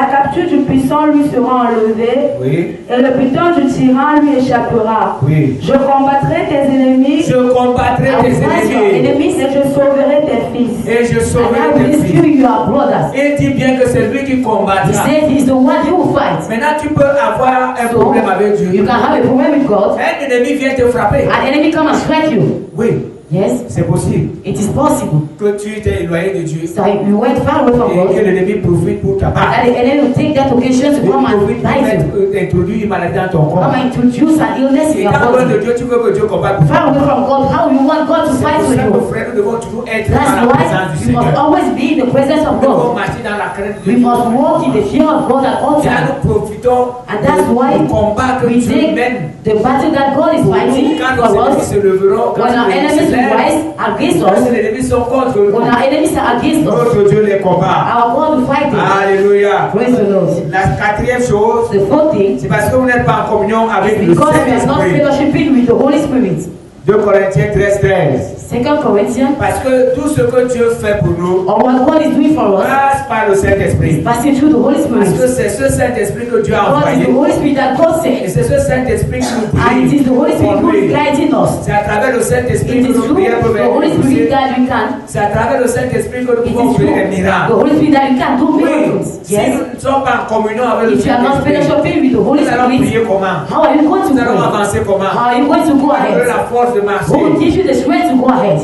capture du puissant lui sera enlevée, Oui. et le butin du tyran lui échappera. Oui. Je combattrai tes ennemis, Je combattrai I will tes fight your ennemis. enemies et je sauverai tes fils. Et je and I sauverai will tes rescue fils. your brothers. Il dit bien que c'est lui qui He combattra. said he's the one who will fight. Maintenant, tu peux avoir un So, problème avec you Dieu. can have a problem with God. Un ennemi vient te frapper. An enemy come and strike you. Oui, Yes, c'est possible it is possible. que tu t'es éloigné de Dieu So you went far away from et que God. l'ennemi profite pour And t'abattre. that the enemy will take that occasion to Il come and profite pour bite you. introduire une maladie dans ton corps. Come and introduce an illness in Et your quand loin de body. Dieu, tu veux que Dieu combatte pour toi. Far away from God, how you want God to C'est fight pour for ça, mon you. frère, nous devons toujours être That's dans la présence why du you must Seigneur. always be in the presence of Nous devons God. marcher dans la crainte de We Dieu. must walk in the fear of God at all Et là, times. nous profitons And that's why du combat que we Dieu take mène. the battle that God is fighting Quand for nos ennemis us. se leveront, quand When our nos ennemis enemies se will lèvent, rise against quand us, les ennemis sont contre nous, when our enemies are against us, notre Dieu les combat. our God will fight them. Alléluia. Praise the Lord. La quatrième chose, The fourth thing c'est parce que vous n'êtes pas en communion avec le because we are not Saint-Esprit. fellowshipping with the Holy Spirit. 2 Corinthiens 13, 13. 2 Corinthians, Parce que tout ce que Dieu fait pour nous or what God is doing for us, passe par le Saint-Esprit. passing through the Holy Parce que Spirit. c'est ce Saint-Esprit que Dieu a God is envoyé. the Holy Spirit that God Et sent. c'est ce Saint-Esprit qui nous And it is guide. the Holy Spirit who is guiding us. C'est à travers le Saint-Esprit It que is nos through prières peuvent the être Holy Spirit exaucées. that we can. C'est à travers le Saint-Esprit que nous It pouvons is through faire des the miracles. Holy Spirit that we can do Oui, miracles. si Yes. nous ne sommes pas en communion avec le If you are not Saint-Esprit, fellowshipping with the Holy nous allons Spirit, prier comment? how are you going to Nous allons pray? avancer comment? How are you going to go Nous avons ahead? la force de Who will marcher. give you the strength to go ahead?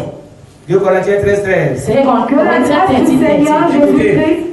2 Corinthiens 13, 13. Second Que la Corinthians grâce du 13, Seigneur 13. Jésus-Christ,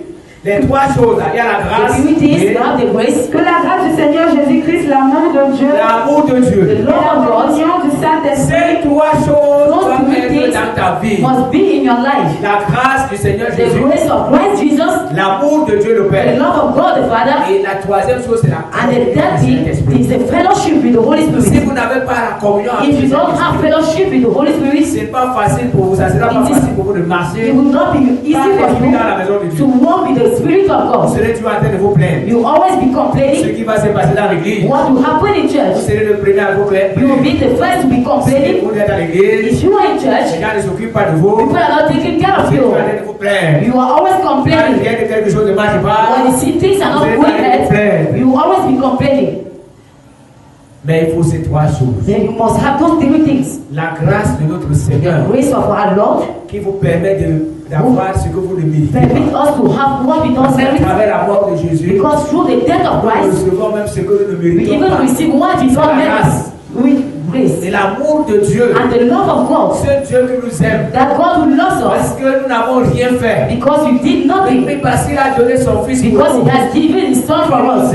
Les trois choses, là, il y a la The grâce, beauty is et you have the grace, que la grâce du Seigneur Jésus-Christ, l'amour de Dieu, l'amour de the Dieu. et love la of God communion du Saint-Esprit Ces trois choses Those doivent three être things dans ta vie. must be in your life. La grâce du Seigneur The Jésus, grace of Christ Jesus, l'amour de Dieu le the Père. love of God the Father, Et la troisième chose, c'est la and the communion third du thing Saint-Esprit. is the fellowship with the Holy Si Spirit. vous n'avez pas la communion avec If le you don't have Saint-Esprit, fellowship with the Holy Spirit, c'est pas facile pour vous, ça sera pas It is- facile pour vous de marcher. it will not be easy for Dans la maison de you Dieu. to walk with the Spirit of Vous God. serez toujours en train de vous plaindre. You will always be Ce complaining qui va se passer dans l'église, what will happen in vous church. serez le premier à vous plaindre. You will be the first to be Si complaining. vous êtes dans l'église, If you are in les church, gens ne s'occupent pas de vous, people are not taking care vous of êtes you. en train de vous plaindre. You are always Quand il complaining. vient de quelque chose de marche When pas, you see things are vous not êtes en going train de vous ahead, plaindre. you will always be complaining. Mais il faut ces trois choses. Then you must have those three things. La grâce de notre Seigneur Grace of our Lord qui vous permet d'avoir ce que vous ne méritez permit pas. us to have what we don't Parce qu'à merit, travers la mort de Jésus, because through the death of nous Christ, recevons même ce que nous ne we méritons even pas. receive what we don't merit with grace. C'est l'amour de Dieu, And the love of God, ce Dieu qui nous aime, that God who loves parce us que nous n'avons rien fait. because you did Oui, nothing, mais parce qu'il a donné son Fils pour because nous. He has given His Son for us,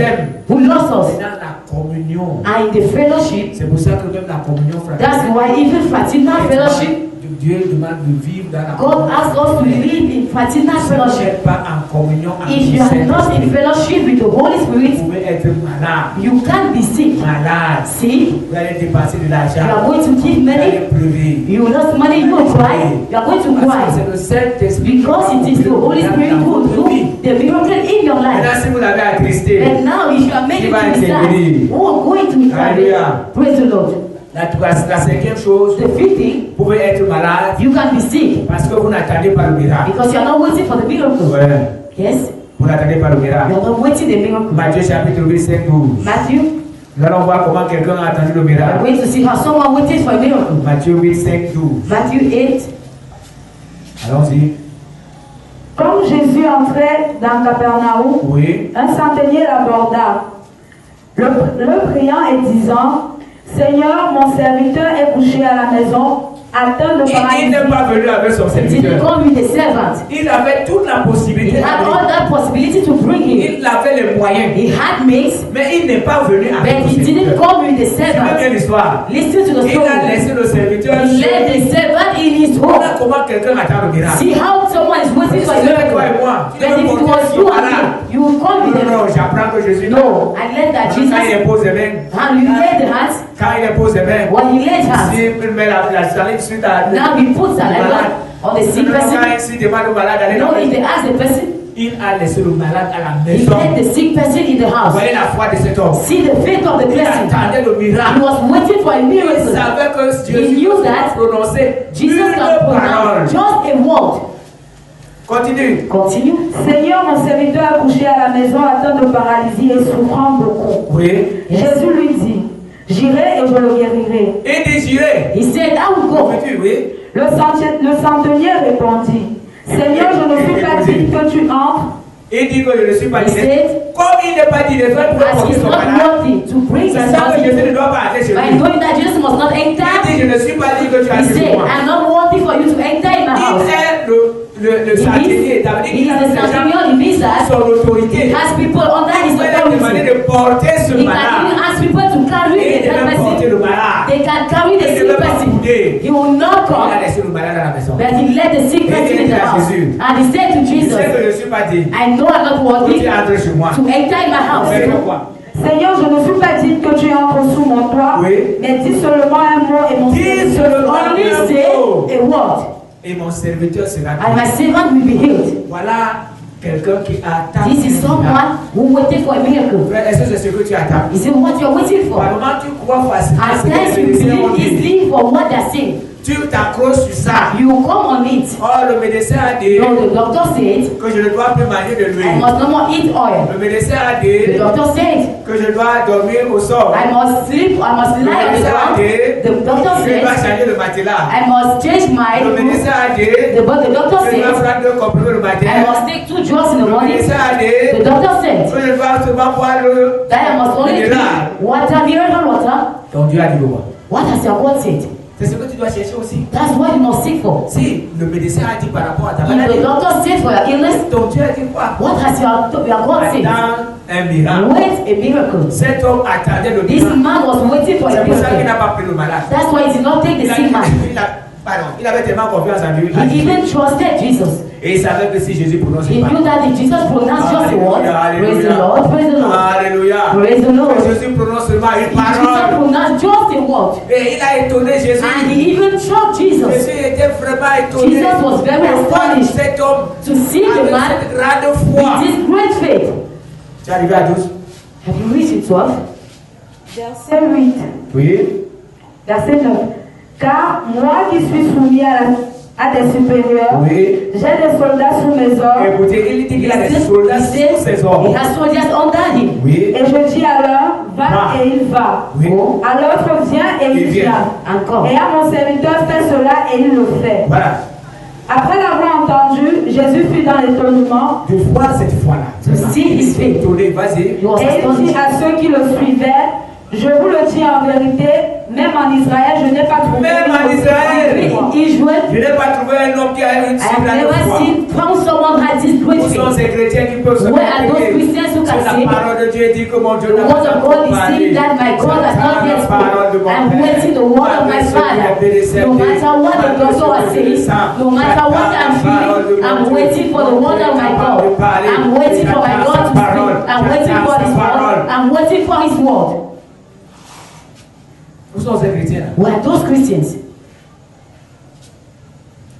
who loves us. C'est dans la communion. And in the fellowship, C'est pour ça que même la communion that's fraternelle why even fraternal est fellowship de Dieu demande de vivre dans la God asks us to live in fraternal Si vous fellowship. n'êtes pas en communion avec If you le are not in Saint-Esprit, fellowship with the Holy vous Spirit, pouvez être malade. you can't be sick. Malade. See, Vous allez dépenser de you are l'argent. going to give Vous allez money, pleurer. you will lost money, you will cry, you are going to Parce que cry. c'est le Saint-Esprit Because it is the Holy Spirit who will do the miracle in your life. Maintenant, si vous l'avez attristé, And now, if you are making Qui va to be sad, intervenir? who are going to be Alléluia. sad? Praise the Lord. la cinquième chose, The fifth thing, vous pouvez être malade you can be sick parce que vous n'attendez pas le miracle. because you are not waiting for the miracle. Ouais. Yes, Vous n'attendez pas le you miracle. are not waiting the miracle. Matthieu chapitre 8, 5, 12. Matthew, Nous allons voir comment quelqu'un a attendu le we are miracle. going to see how someone waited for a miracle. Matthieu 8, 5, 12. Matthew 8. Allons-y. Comme Jésus entrait dans Capernaum, Oui. un centenier l'aborda, le priant et disant, Seigneur, mon serviteur est couché à la maison, atteint de Il paralysie. n'est pas venu avec son He didn't serviteur. come with a servant. Il avait toute la He possibilité. had all that possibility to bring him. Il avait les moyens. He had means, Mais il n'est pas venu avec but son he didn't serviteur. come with a C'est bien servant. l'histoire. Listen to the Il a story. laissé le serviteur. He left the servant in his Voilà home. comment quelqu'un attend le miracle. See how someone is waiting for a C'est toi et miracle. moi. But if it was you and me, you will come with Non, non, them. j'apprends que Jésus. No, I learned that Quand il Jesus, impose les mains, and you laid the hands, quand il impose les mains, when he laid hands, il met la salive suite à. now he puts saliva on the sick person. Quand il demande au malade d'aller No, dans if they ask the person, il a laissé le malade à la he maison. led the sick person in the Vous house. voyez la foi de cet homme. See the faith of the Il person. attendait le He miracle. was waiting for a Il miracle. savait que He Jésus knew pouvait that prononcer Jesus une can parole. pronounce just a word. Continue. Continue. Seigneur, mon serviteur est couché à la maison, atteint de paralysie et souffrant beaucoup. Oui. Jésus lui dit, j'irai et je le guérirai. Et désiré. He said, I will go. Oui. Le centenier répondit, Seigneur, je ne suis pas digne que tu entres. Il dit que je ne suis pas He digne. said, Comme il n'est pas digne, il doit as porter he's son not malade. worthy to bring his Sachant que Jésus ne body, doit pas entrer chez by lui. knowing that Jesus must not Il enter, dit, je ne suis pas digne que tu he entres chez said, moi. I'm not worthy for you to enter in my Il house. est le centenier. Ça veut dire He qu'il is a the des gens centurion, he means qui that sont he l'autorité. has people under his Il peut leur demander authority. de porter ce He can even malade. ask people to carry Et the de même porter person. le malade. They can carry the Il ne sick veut pas person. bouder. He will not Il a come, laissé le malade à la maison. but he led the sick person in the house. And he said to Il Jesus, sait que je ne suis pas digne. I know I'm not Que worthy tu entres chez moi. to enter in my house. Fais-le quoi? Seigneur, je ne suis pas digne que tu entres sous mon toit, Oui. mais dis seulement un mot et mon Dis serviteur seulement Only un say mot. a word, Et mon serviteur sera and my guéri. servant will be healed. Voilà quelqu'un qui attend. This is someone who waited for a miracle. Frère, est-ce que c'est ce que tu attends? Is it what you're waiting for? Par moment, tu crois facilement At ce que times les you médecins ont believe dit. easily for what they're saying. Tu t'accroches sur ça. You come on it. Oh, le médecin a dit No, the doctor said, que je ne dois plus manger de I l'huile. must no more eat oil. Le médecin a The dit doctor said, que je dois dormir au sol. I must sleep, I must Le lie on the médecin a ground. dit The doctor que je dois said, changer le matelas. I must change my Le room. médecin a dit But the doctor que je dois said, prendre 2 comprimés le I matin. must take 2 drugs in the Le morning. médecin a dit The doctor said, que je dois seulement boire le that I must only minéral. drink water, miracle water. Donc Dieu a dit quoi? What has your God said? C'est ce que tu dois chercher aussi. That's what you must seek for. Si le médecin a dit par rapport à ta If the maladie, doctor said for your illness, ton Dieu a dit quoi? what has your God said? Attends un miracle. Wait a miracle. Cet homme attendait le This miracle. man was waiting for C'est a pour ça qu'il miracle. n'a pas pris le malade. That's why he did not take the sick man. Il avait tellement confiance en lui. He even trusted Jesus. Et il savait que si Jésus prononce He une knew parole. that if Jesus pronounced just a word, praise the Alléluia. Lord, praise the Lord, Alléluia. praise the Lord. Que Jésus prononce seulement une If Jesus parole. pronounced just a word, Et il a étonné Jésus. and he even shocked Jesus Jésus était vraiment étonné. Jesus was very de voir astonished cet homme to see the avec man cette grande foi. with this great faith. Tu es arrivé à 12? Have you reached it 12? Verset 8. Oui. Verset 9. Car moi qui suis soumis à des supérieurs, Oui. j'ai des soldats sous mes ordres, Écoutez, il dit qu'il a des soldats He sous said ses he ordres. has soldiers under him. Oui. et je dis à l'un, va Va. et il va. Oui. À l'autre, viens et Il il vient. vient. Encore. Et à mon serviteur, fais cela et il le fait. Voilà. Après l'avoir entendu, Jésus fut dans l'étonnement De voir cette foi-là. To see his faith. Étonné, vas-y. He was et il dit astonished. à ceux qui le suivaient, je vous le dis en vérité, même en Israël, je n'ai pas trouvé. Même en Israël. In Israel, Je n'ai pas trouvé un homme qui a une I have si grande never foi. found someone who had this great Où sont faith. ces chrétiens qui peuvent se Where are those multiplier? Christians who can La say, parole de Dieu dit que mon Dieu the n'a word pas of God is parlé. saying that my God has not yet parole de mon I'm Père. waiting the word of my Father. No matter what the doctor has said, no matter what I'm feeling, I'm waiting for the word of my God. I'm waiting for my God to speak. I'm waiting for His word. I'm waiting for His word. Nous sommes des chrétiens. We are those Christians.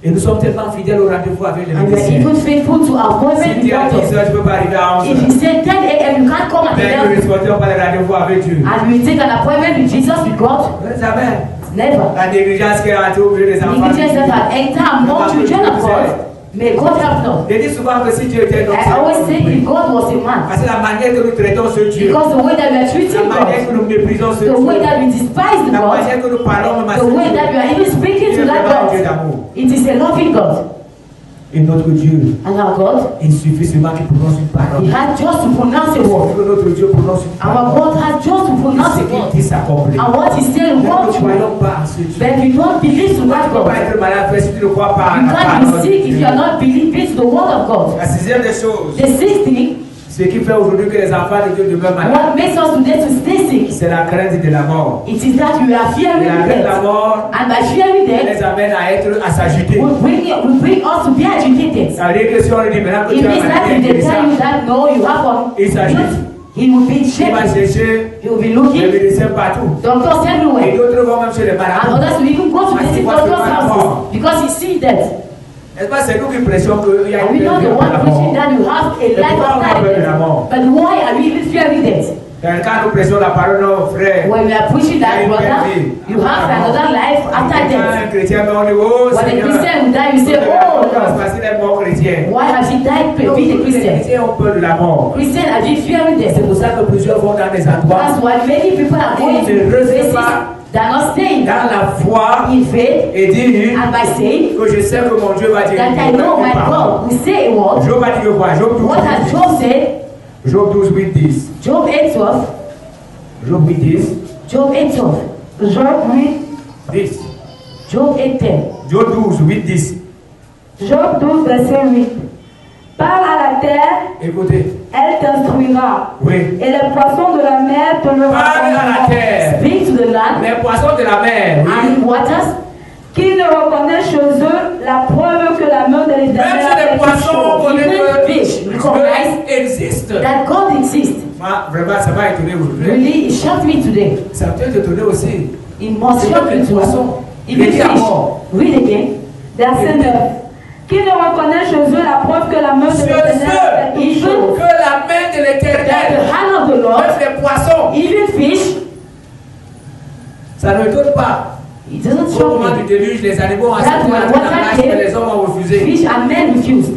Et nous sommes tellement fidèles au rendez-vous avec les And we are médecins. even faithful to our appointment Si with tu es à 10 doctors. heures, tu ne peux pas arriver à 11 If you heures. say 10 a.m., you can't come at Mais nous 11. ne respectons pas les rendez-vous avec Dieu. And we take an appointment with Jesus, with God. Jamais. Never. La négligence qui est entrée au milieu des enfants. Negligence that have entered among children of God. May God help us. Je dis souvent que si Dieu était notre I always say if God was a man, parce que la manière que nous traitons ce Dieu, because the way that we are la treating manière God, que nous méprisons ce the way Dieu, that we despise the la God, manière que nous parlons même à the ce way Dieu, that we are even speaking to Dieu est that vraiment un Dieu God, d'amour. it is a loving God. Et notre Dieu, And our God, il suffit seulement qu'il prononce une parole. He has just to pronounce a Il word. faut que notre Dieu prononce une Our parole. God has just to pronounce Ce a qu'il word. dit s'accomplit. And what He said Nous won't ne true. croyons pas à ce Dieu. But we don't believe to Tu that ne peux pas God. être malade si tu ne crois pas à You la can't parole be de sick if you Dieu. are not believing to the word of God. La sixième des choses, The sixth thing, ce qui fait aujourd'hui que les enfants de Dieu demeurent malades, what makes us today to stay sick, c'est la crainte de la mort. it is that we are Et fearing la crainte de la death. mort And by fearing death, les amène à s'agiter. will bring us to be agitated. Ça veut dire que si on lui dit maintenant que It tu as means that if maladie, they tell you that no, you have one, il s'agite. he will be Il va shaken. chercher He will be les looking, médecins partout. doctors Et everywhere. d'autres vont même chez les And malades. others will even go to visit doctors' houses because he sees that. N'est-ce pas, c'est nous qui prêchons qu'il y a Are we une not the peur de one la preaching mort. that you have a life after death? But why are we even fearing death? Quand nous prêchons la parole, non, frère. When we are preaching that, brother, you have another life after Quand death. un chrétien meurt, on dit, oh When a Seigneur. Christian will die, you say, oh Lord, Parce qu'il est mort chrétien. why has he died being a Les Christian? chrétiens ont peur de la mort. Christian, are you fearing C'est death? pour ça que plusieurs vont dans des endroits That's why many people are going to places that are not staying dans la foi in faith et dire and by saying que je sais que mon Dieu va dire. that I know my God will say a word. Job va dire quoi? Job 12, What has Job said? Job 12, 8, 10. Job 8:12. Job 8, 10. Job 8:12. Job 8, 10. Job 8:10. Job 12, 8, 10. Job 12, verset 8. Parle à la terre, Écoutez. elle t'instruira. Oui. Et les poissons de la mer te le Parle à la raconteront. terre. Speak to the land Les poissons de la mer. Oui. and waters. Qu'ils ne reconnaissent chez eux la preuve que la main de Même l'Éternel si a les fait poissons chose. connaissent Even fish que recognize Dieu existe. that God exists. Moi, vraiment, ça m'a étonné aujourd'hui. Really, it shocked me today. Ça peut t'étonner aussi. It must C'est shock comme you les too. poissons. Even Les fish. diamants. Read again. Verset 9. Qu'ils ne reconnaissent chez eux la preuve que la main de Sur l'Éternel a ceux fait toute Even chose. que la main de that the l'Éternel, hand of the Lord, même les poissons, even fish, ça ne m'étonne pas. it doesn't Au shock moment me. du déluge, les animaux ont That's accepté when la water nage, came. mais les hommes ont refusé. Fish and men refused.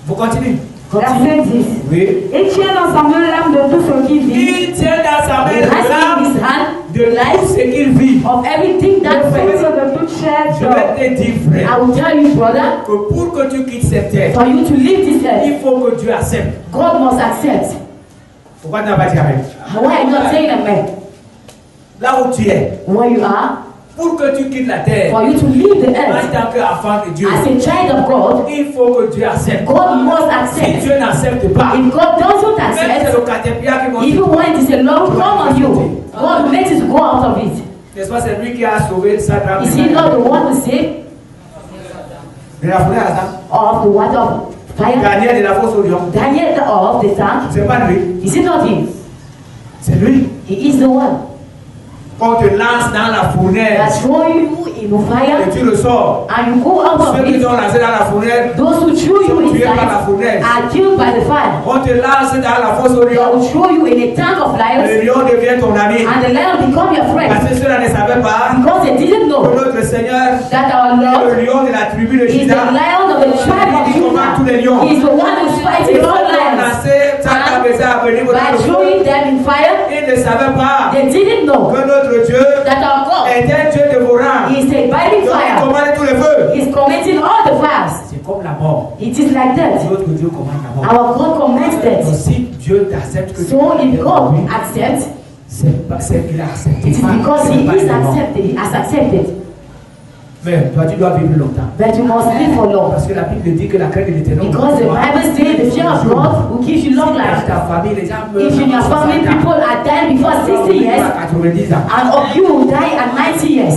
Vous continuez. Verset 10. Oui. Il tient dans sa main l'âme de tout ce qui vit. Il tient dans sa main He has in l'âme his hand de the tout life ce qu'il vit. of everything Le that souffle breathes. de toute chair Je dort. vais te dire, I frère, will tell you, brother, que pour que tu quittes cette terre, for you to leave this earth, il faut que Dieu accepte. God must accept. Pourquoi tu n'as pas dit Amen? Why are you not saying amen? Là où tu es, Where you are, pour que tu quittes la terre, for you to leave the en earth, tant qu'enfant de Dieu, as a child of God, il faut que Dieu accepte. God must Si accept. Dieu n'accepte pas, If God doesn't même c'est accept, le caterpillar qui monte. even when it is a long come on you, God will let it go out of it. N'est-ce pas, c'est lui qui a sauvé Sadrach. Is he not the one who saved De la fournaise à ça. of the water of fire? Daniel de la fosse au lion. Daniel of the tank? C'est pas lui, Is it not him? c'est lui. He is the one Quand on te lance dans la that fournaise throw you in the et fire tu le sors, and you go out of ceux qui it. t'ont lancé dans la fournaise, Those who threw you sont tués par la inside fournaise. are killed by the fire. On te lance dans la fosse au They lion. will throw you in a tank of Le lions lion devient ton ami. and the lion become your friend Parce que ceux-là ne savaient pas because they didn't que know notre Seigneur that our est Lord le lion de la tribu de is the Juda. lion of the tribe of Il combat tous les lions. Judah. He is the one who's Et fighting ceux all qui ont lions. lancé Sadrach, Meshach, Abednego dans By le feu, throwing them in fire, ils ne savaient pas they didn't know que notre Dieu that our God est un Dieu dévorant. is a biting Donc il fire. commande tous les feux. He is committing all the fires. C'est comme la mort. It is like that. Notre Dieu commande la mort. Our God commands Donc that. si Dieu t'accepte que So if God accepts, c'est qu'il a accepté. it is pas- because c'est He pas is la mort. accepted. He has accepted. Mais toi, tu dois vivre longtemps. But you must live for long. Parce que la Bible dit que la crainte de l'Éternel. Because the Bible says the fear of God will give you long life. Ta famille, les gens meurent. If in your family people are dying before 60 years, à 90 ans. and of you will die at 90 years.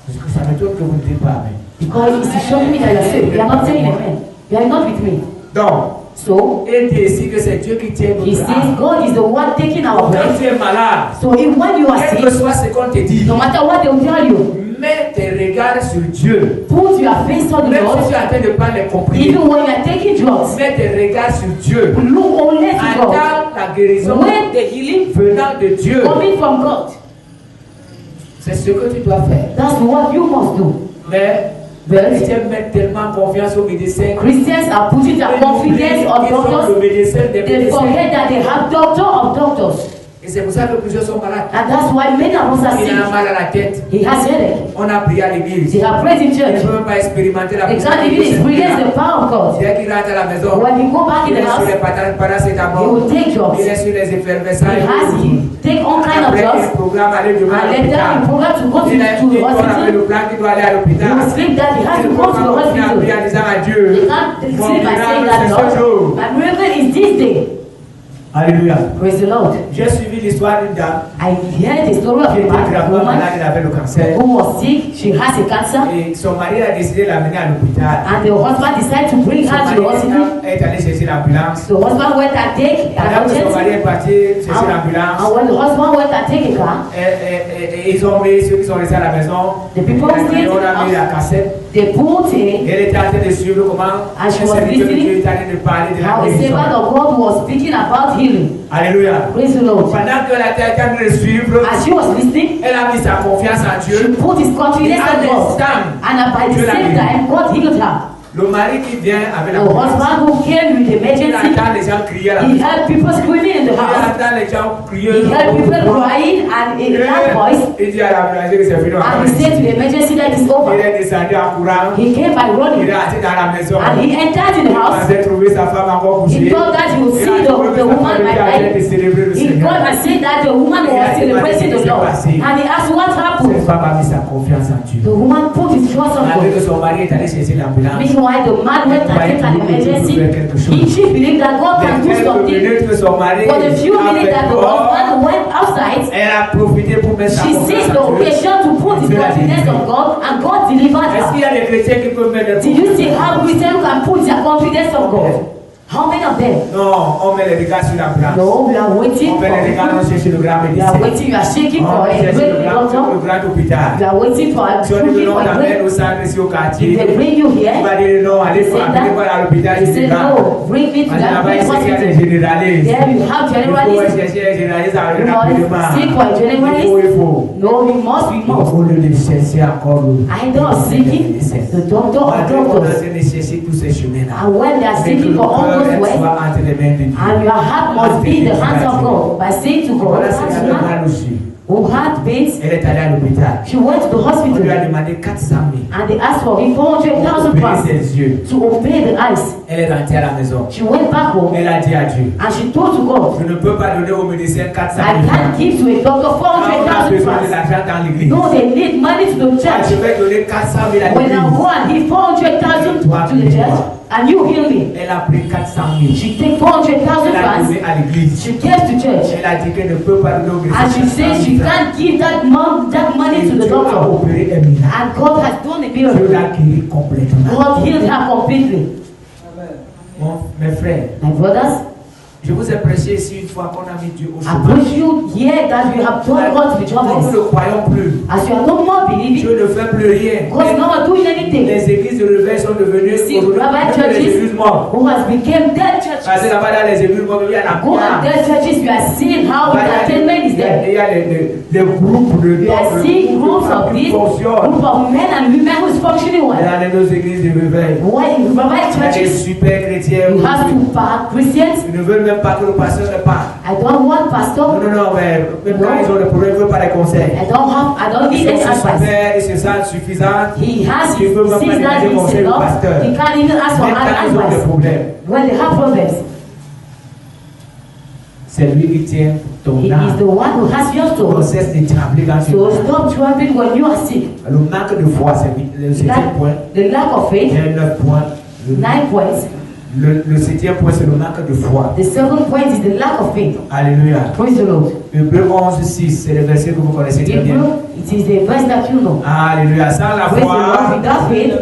Parce que ça m'étonne que vous ne dites pas amen. Because it's showing me that you are saved. You are not saying amen. You are not with me. Donc, So, il dit ici que c'est Dieu qui tient he notre says âme. God is the one taking our Quand breath. tu es malade, So if when you are quel que sick, soit ce qu'on te dit, no matter what they will tell you, mets tes regards sur Dieu. put your face on the Même si Lord. tu es en train de prendre les comprimés, Even when you are taking drugs, mets tes regards sur Dieu. look only to God. Attends la guérison When the healing venant de Dieu. coming from God, C'est ce que tu dois faire. that's what you must do. Mais les chrétiens mettent tellement confiance aux médecins. Christians are putting their confidence on Ils sont le doctors. médecin des They médecins. forget that they have doctor of doctors. Et c'est pour ça que plusieurs sont malades. And that's why many of us are Il a sick. mal à la tête. He has headache. On a prié à l'église. They have prayed in Il ne church. peut même pas expérimenter la They can't even experience the power of God. Dès qu'il rentre à la maison, When he go back in il the est sur les house, he paracétamol. will take drugs. Il est sur les effervescents. He take all kind of Après, drugs. il programme aller devant And later l'hôpital. he program to go Il a to dit the qu'on avait hospital. le plan qu'il doit aller à He l'hôpital. will sleep that he has to Il go faut to the pas continuer à prier en hospital. disant à They Dieu, can't mon sleep by saying miracle, that, c'est ce Lord, jour. my miracle is this day. Alléluia. Praise the Lord. J'ai suivi l'histoire d'une dame I heard the story of qui a était gravement woman malade, elle avait le cancer. who was sick. She has a cancer. Et son mari a décidé de l'amener à l'hôpital. And the husband decided to bring Son her to the hospital. mari est allé chercher l'ambulance. The husband went and take an Pendant que son mari emergency. est parti chercher l'ambulance, And when the husband went and take a car, et ils ont mis ceux qui sont restés à la maison. The people on a mis la cassette. they put in Elle était en train de suivre comment And she un was serviteur de listening. Dieu est en train de parler de la how a guérison. servant of God was speaking about healing. Alléluia. Praise the Lord. Pendant qu'elle était en train de le suivre, As she was listening, elle a mis sa confiance en she Dieu. put his confidence À in God. l'instant, And by the same time, God healed her. le mari qui vient avec The la confiance, husband who came with il emergency, entend les gens crier à la he maison. heard people screaming in the Il house. entend les gens crier. He heard people crying and in a loud voice. Il dit à l'ambulance que c'est fini. And he said to the emergency that is Il over. est descendu en courant. He came by Il running. est assis dans la maison. And he entered in the Il house. pensait trouver sa femme encore couchée. He thought that he would see the woman by night. de célébrer le He Seigneur. called and said that the woman was celebrating the Lord. And he asked what Cette happened. femme a mis sa confiance en Dieu. The woman put his trust on Malgré que God. son mari est allé chercher l'ambulance. Meanwhile, the man went and took an emergency. She believed that God can do Quelques something. minutes que son mari For the few a minutes fait that the dehors, husband went outside, elle a profité pour mettre sa she confiance seized the en Dieu. occasion to put his confidence on God, and God delivered Est-ce qu'il y her. a des chrétiens qui peuvent mettre Do you see how Christians can put their confidence on God? How many of them? Non, on met les regards sur l'ambulance. No, we are waiting On for. met les regards, on cherche le grand We médecin. are waiting. You are shaking On for a cherche great le doctor. grand hôpital. We are waiting for a Si on dit looking non, for on a amène au great. centre ici au If quartier. they bring you Il here, va dire non, allez they say voir à l'hôpital. they say no, bring me to Parce que that là-bas, great il y a des hospital. généralistes. There you have Il faut generalists. chercher les généralistes You must seek for a rapidement. Il generalist. faut. No, we must. Il faut le chercher encore. Either of seeking the doctor or On est en doctors. train de chercher tous ces chemins-là. And when they are Mais que seeking le for all cœur those ways, soit entre les mains de Dieu. and your heart must be in the hands of God by saying to God, Voilà, c'est "Heart mal aussi. who heart beats." Elle est allée à l'hôpital. She went to the On lui a hospital demandé 400 000 and they asked for him pour 400,000 opérer pounds ses yeux. to obey the eyes. Elle est rentrée à la maison. She went back home Elle a dit à Dieu, and she told to God, je ne peux pas donner au médecin 400 "I 000 can't francs. give to a doctor Quand on a 400,000 besoin de pounds. l'argent dans l'église. No, they need money to the Ah, je church. vais donner 400 000 à When I l'église. go and give 400,000 to the church and you heal me, Elle a pris 400 000. she take 400,000 Elle a pounds. donné à l'église. She came to church Elle a dit qu'elle ne peut pas donner au médecin and she says she 400 000 francs. can't give that money to the Dieu a doctor. opéré un miracle. And God has done a Dieu miracle. l'a guéri complètement. God healed her completely. Mes frères, My brothers, je vous ai prêché ici une fois qu'on a mis Dieu au I chômage. wish you hear that we have told God to be Comme nous jobless. ne croyons plus, As you are no more believing, Dieu ne fait plus rien. God is not doing anything. Les églises de réveil sont devenues See, aujourd'hui Rabbi même les churches églises mortes. who has become dead Parce que churches. là-bas dans les églises mortes, il y a la Go and dead churches, we are seeing how entertainment is there. Il y a les groupes de We are seeing groups of qui these, fonctionnent group of men and women who is functioning well. dans nos églises de réveil. Why in Rabbi Il y a des churches, super chrétiens. you have to pack Christians. Ils ne veulent même pas que le pasteur ne parle. I don't want Non, pastor. non, mais même quand ils ont des problèmes, ils ne veulent pas les conseils. I don't Ils need any sont advice. super, ils se sentent suffisants. He has Ils peuvent même sees pas that demander he's conseil au enough. pasteur. He can't even ask for Même quand ils ont des advice problèmes. when they have problems. C'est lui qui tient ton He is âme. the one who has your On soul. cesse de trembler quand tu es So malade. stop trembling when you are sick. Le manque de foi, c'est le septième point. The lack of Il y faith, a 9 points. 9 points. Le septième point, c'est le manque de foi. The 7th point is the lack of faith. Alléluia. Praise the Lord. Hébreux 11, 6, c'est le verset que vous connaissez très bien. Hebrew, it is the verse that you know. Alléluia. Sans la Praise the Lord. foi, Without faith,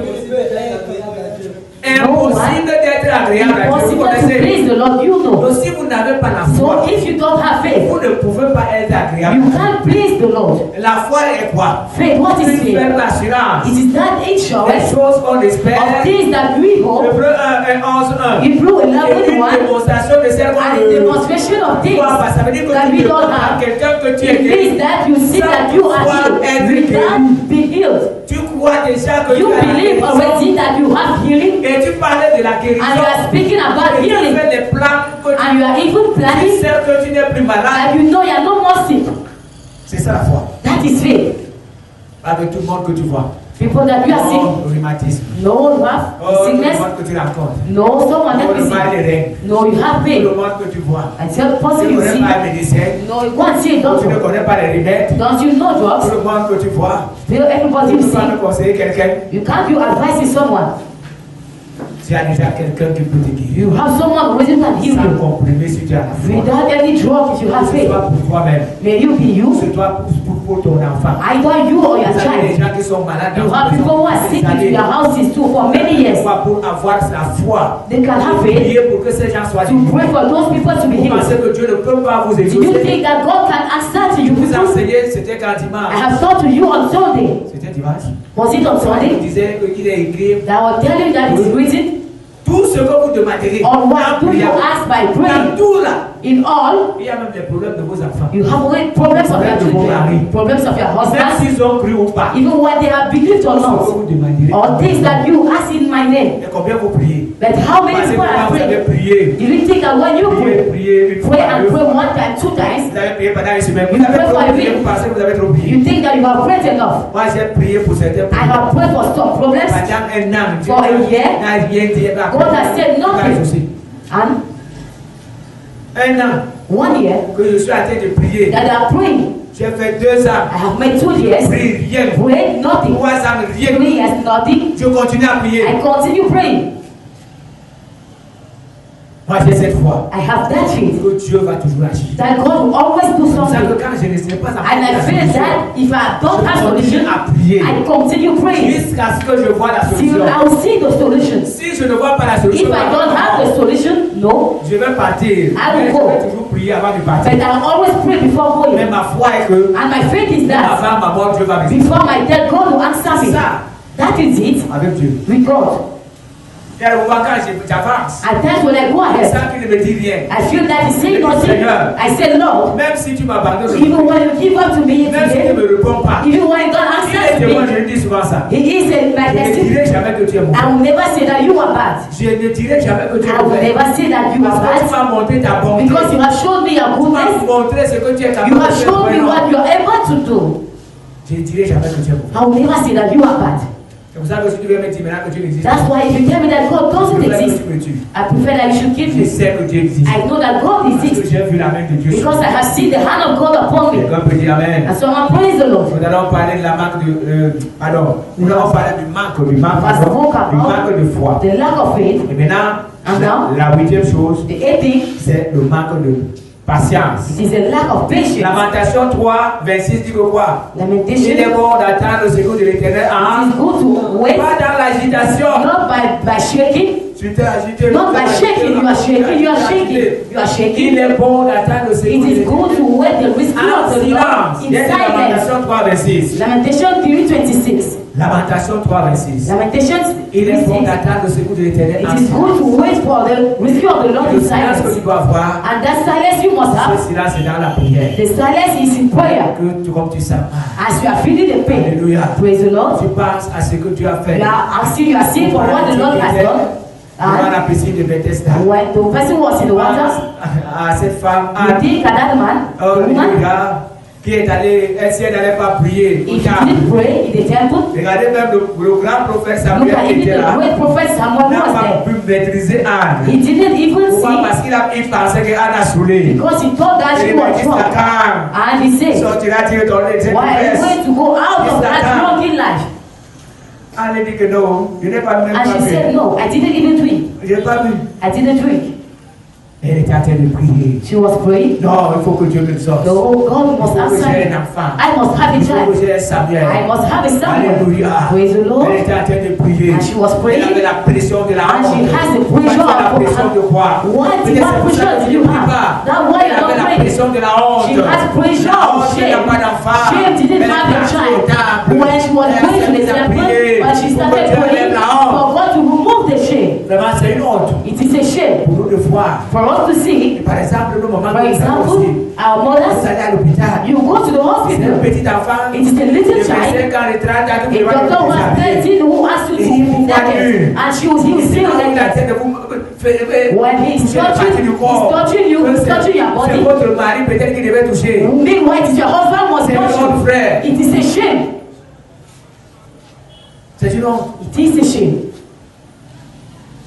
impossible d'être agréable à Dieu. Vous impossible to connaissez. please the Lord, you know. Donc si vous n'avez pas la So foi, if you don't have faith, vous ne pouvez pas être agréable. you can't please the Lord. La foi est quoi? Faith, what is C'est faith? faire l'assurance. It is that Les insurance choses qu'on espère. of things that we hope. Hébreux 1, 11, 1. Hebrew Et 11, une 1. démonstration de celle And a qu'on ne demonstration of things voit pas. Ça veut dire que that tu we ne don't vois pas have. quelqu'un que tu es It guéri. means that you see that you are healed without being healed. Tu crois déjà que You tu as la believe guérison. already that you have healing, Et tu parlais de la and you guérison. are speaking about Et tu healing, fais des plans que tu and you are even tu planning sais que tu n'es plus malade. that you know you are no more sick. C'est ça la foi. That is faith. Avec tout le monde que tu vois. People that you are sick, Oh, le rhumatisme. no, you have Oh, tout le sickness, monde que tu rencontres. no, someone that Oh, le is mal des sick. règles. No, you have Tout faith. le monde que tu vois. And tell the Tu person ne you connais see, pas les médecins. no, you won't see a Tu ne doctor. connais pas les remèdes. Don't you know Tout drugs? le monde que tu vois. Tell everybody Tu you ne peux pas me see. conseiller quelqu'un. You can't give advice to someone. Tu as déjà quelqu'un qui peut te guérir. You have someone who can heal Sans you. comprimer si tu as la foi. Without any drug, if you have C'est faith. toi pour toi-même. May you be you, C'est toi pour ton enfant. either you or your Vous avez des child. gens qui sont malades You dans have people who are sick in your houses too for many years. Pour avoir la foi. They can have faith Prier pour que ces gens soient to pray for those people to be Vous pensez healed. que Dieu ne peut pas vous Do you exaucer? think that God can answer to you? Vous enseignez, c'était quand dimanche. I have taught to you on Sunday. C'était dimanche. Was it on Il Sunday? disait qu'il est écrit That I will tell you that it's written tout ce que vous demanderez. on what do you priant. ask by Dans praying. tout là, In all, il y a même des problèmes de vos enfants. you have already problems of your children, problems of your Même husband, s'ils ont cru ou pas. even what they have believed or Tout ce que not, vous demanderez. or things that you ask in my name. Et combien vous priez? But how many Parce que people quand are vous avez praying? prié, Do you think that when you priez, priez une fois, pray and deux pray fois. one time, two times, Vous avez prié pendant une semaine. You Vous avez pray trop for a prié, week. vous pensez que vous avez trop prié. you think that you have prayed enough? Moi, j'ai prié pour certains I have prayed for some problems, pendant un an. Dieu For a year. n'a rien dit. God has said nothing. And Un an 1 year que je suis en train de prier. that I'm praying, J'ai fait 2 ans. I have made 2 years, Prie rien. prayed nothing. 3 ans, 3 rien. years, nothing. Je continue à prier. I continue praying. Moi, j'ai cette foi I have that faith que Dieu va toujours agir. that God will always do C'est pour ça que something. quand je ne sais pas And I feel that if I don't have je solution, continue à prier I continue praying jusqu'à ce que je vois la till solution. I'll see the solutions. Si je ne vois pas la solution, If I don't have the solution, no. je vais partir. I will Mais go. je vais toujours prier avant de But partir. I'll always pray before Mais going. ma foi est que And my faith is that avant ma mort, Dieu va me dire before my death, God will answer me. ça That is it avec Dieu. with God. Et à un moment, quand j'avance, At times when I go je ahead, sens qu'il ne me dit rien. I feel that He's saying nothing. I say, Lord, Même si tu m'abandonnes, even when you give up to me même si tu ne today, me réponds pas, even when God il answers est témoin, me, je dis souvent ça. He is in my Je ne destiny. dirai jamais que tu es I mauvais. will never say that you are bad. Je ne dirai jamais que tu es I will mauvais. never say that you are Parce que tu bad. m'as montré ta bonté. Because you have shown me your Tu m'as goodness. montré ce que tu es capable You de have faire. shown me vraiment. what you are able to do. Je ne dirai jamais que tu es mauvais. I will never say that you are bad. C'est pour ça que si tu veux me dire maintenant que Dieu existe, That's why if you tell me that God je doesn't voudrais que exist, tu me tues. I prefer that you should kill Je me. sais que Dieu existe. I know that God Parce que exists j'ai vu la main de Dieu sur because I have seen the hand of God upon me. Quelqu'un peut dire Amen. And so I praise the Lord. Nous allons parler de la manque de. Nous allons parler du manque As spoke du manque about de foi. the lack of faith, Et maintenant, And now? la 8e chose, the eighth thing c'est le manque de patience. is a lack of patience. Lamentation 3, 26 dit que quoi? Il est Lamentation. bon d'attendre le secours de l'Éternel It is good to wait, pas dans l'agitation. not by shaking, Tu t'es agité. not by shaking. You are shaking, you are shaking, you are Il shaking. est bon d'attendre le It secours de is l'Éternel. good to wait the rescue En of the Lord silence. in Il y a silence. Lamentation 3, 26. Lamentation 3:26. Lamentation 3, 26. Lamentation Il est bon 3:26. d'attendre le secours de l'Éternel. It en is silence. good to wait for the rescue of the Lord Le in silence que silence. tu dois avoir, And that silence you must ce have. silence est dans la prière. The silence is in prayer. Comme tu sais. As you are feeling the pain, Alléluia. praise the Lord. Tu penses à ce que tu as fait. You are seeing for what the Lord has done. Dans la And piscine de Bethesda. when the person was in the Tu water, penses à cette femme. you think that man, Oh, the woman, regarde. qui est allé, si elle n'allait pas prier, If he didn't pray in the temple, regardez même le grand prophète look Samuel at qui even était the là, great prophet Samuel n'a was pas there. pu maîtriser Anne. He didn't even Pourquoi? see Parce qu'il pensait que Anne a saoulé. because he thought that Et she il m'a was dit, drunk. Satan, And he said, sortira tirer ton lait, why are you going to go out of that drunken life? Anne dit que non, je n'ai pas même And pas she said, vu. no, I didn't even drink. Je n'ai pas vu. I didn't drink. Elle était en train de prier. She was praying. Non, il faut que Dieu me sorte. The whole God must Il faut que answer j'ai me. un enfant. I must have a Il faut que child. j'ai un Samuel. I must have a son. Alléluia. Praise the Lord. Elle était en train de prier. And she was praying. Elle avait la pression de la And she honte. has the Parce pressure qu'elle a la of pression de quoi? What Peut-être what c'est pour ça pressure que do tu you ne pries have? pas. That's why Elle you avait don't la pray. pression de la honte. She has pressure La of honte, elle n'a shame. pas d'enfant. Shame didn't Elle have a est child. au temple. When she was Elle going to the s'est temple, priée but she pour started que Dieu praying enlève la honte. for God to remove the shame. Vraiment, c'est une honte It is a shame pour nous de voir. for us to see. Par exemple, le moment For où nous avons example, aussi, our vous mothers, allez à l'hôpital. you go to the C'est un hospital. petit enfant. It is a little de child. 25 ans de 30 ans A qui va doctor nous was déshabiller. 13 who asked you to be naked, and he will C'est see quand il a naked. tête de vous When he's toucher les parties touching, du he's corps. touching you, he's touching your C'est body. votre mari peut-être qui devait toucher. Meanwhile, it is your husband must C'est touch votre you. frère. It is a shame. C'est une honte. It is a shame.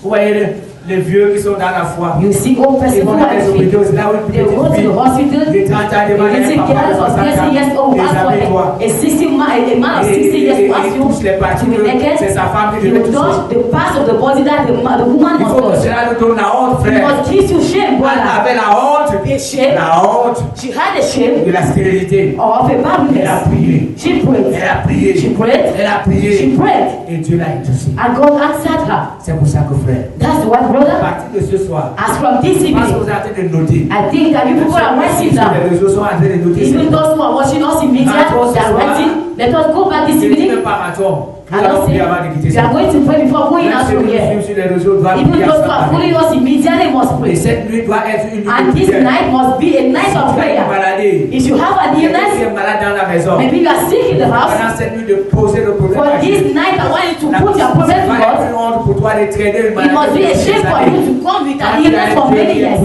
Vous voyez les vieux qui sont dans la foi. You see old person Ils who vont dans are les faith. hôpitaux, là où une They petite go to fille the hospital. de 30 ans A demande à little un papa girl de of 60 30 ans. years old asks for Déshabille-toi. a 60 man, a man of 60 years who asks Et touche les you parties to be que naked. c'est sa femme qui You devait toucher. touch the parts of the body that the woman Il must faut que touch. cela nous donne la honte, It frère. must give you shame, Elle brother. avait la honte. Shame. La honte She had a shame de la stérilité. of a Elle a barrenness. prié. She prayed. Elle a prié. She prayed. Elle a She prié. prayed. Et Dieu l'a exaucé. And God answered her. C'est pour ça que, frère, That's what, à brother. partir de ce soir, As from this je pense que evening, vous êtes en train de noter. I think that you people are writing down. Les réseaux sont en train de noter. Even those who are watching us in media, they are writing. Let us go back this Je ne dis evening. même pas marathon. Nous And allons I'll say, prier avant de quitter we ça. are going to pray before going Même out ceux from qui nous here. suivent sur les réseaux doivent Even prier à those who are ça. following us in media, they must Et pray. cette nuit doit être une nuit And de this prière. night must be a night of Si tu as une prayer. maladie, If you have an quelqu'un qui illness, est malade dans la maison, maybe you are sick in the house. pendant cette nuit de poser le problème For à Dieu. this night, I want you to La- put your problem ça to doit être God. une honte pour toi de traîner une It must be a maladie. shame for you to come with an illness for many years.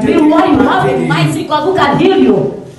Meanwhile, you have a mighty God who can heal you.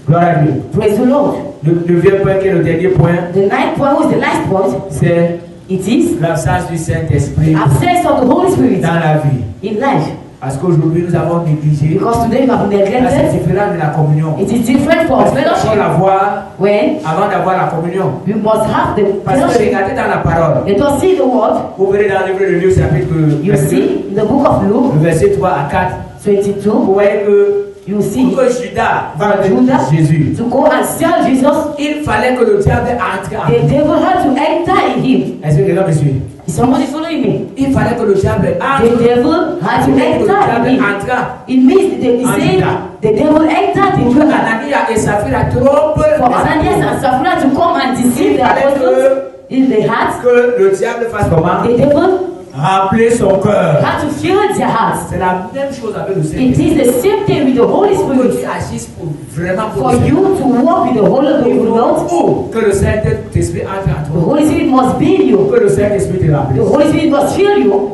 Gloire à Dieu. Praise the Lord. Le deuxième point qui est le dernier point, The ninth point was the last point. c'est It is l'absence du Saint-Esprit absence of the Holy Spirit dans la vie. in life. Parce qu'aujourd'hui, nous avons négligé. Because today you have Là, c'est neglected. différent de la communion. It is different from Parce qu'il faut fellowship. l'avoir When avant d'avoir la communion. you must have the Parce que fellowship. regardez dans la parole. Let us see the word. Vous verrez dans le livre de Luc, chapitre You 22, see in the book of Luke le verset 3 à 4. 22. Vous voyez que You see pour que Judas for vende Judas Jésus, to go and sell Jesus. il fallait que le diable entre en The lui. devil had to enter in him. Est-ce que quelqu'un me suit? Is somebody following me? Il fallait que le diable The entre. devil had to Il fallait que le enter in diable him. entre. It means that he En said Judas. the devil entered in Pour que Judas. Ananias et Saphira trompent For les Ananias apôtres. and Sapphira to come and deceive the apostles in the heart. Que le diable fasse comment? The devil Remplir son cœur. had to fill their hearts. C'est la même chose avec le It Saint-Esprit. is the same thing with the Holy Pour que Spirit. tu agisses pour vraiment For le you to walk with the Holy Spirit, Il you know, faut que le Saint-Esprit entre en the toi. Holy Spirit must be in Pour you. que le Saint-Esprit te The remplisse. Holy Spirit must fill you.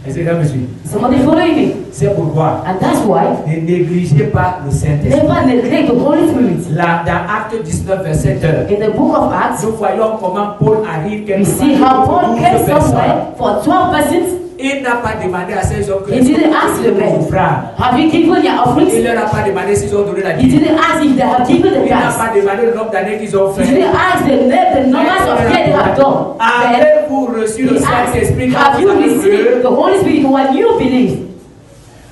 Est-ce que quelqu'un me suit? Somebody following me. C'est pourquoi And that's why ne négligez pas le Saint-Esprit. never neglect the Holy Spirit. Là, dans Acte 19, verset 2, In the book of Acts, nous voyons comment Paul arrive quelque we see how Paul pour came 12 personnes. somewhere for 12 persons. Il n'a pas demandé à ces hommes que He didn't ask the men, offrandes. have you given your Il offerings? ne leur a pas demandé s'ils ont donné la He dîme. didn't ask if they have given the Il n'a tithes. pas demandé le nombre d'années qu'ils ont He fait. didn't ask the numbers of years they have done. Then Avez-vous reçu le he asked, Saint-Esprit quand have vous you avez received cru? the Holy Spirit when you believe?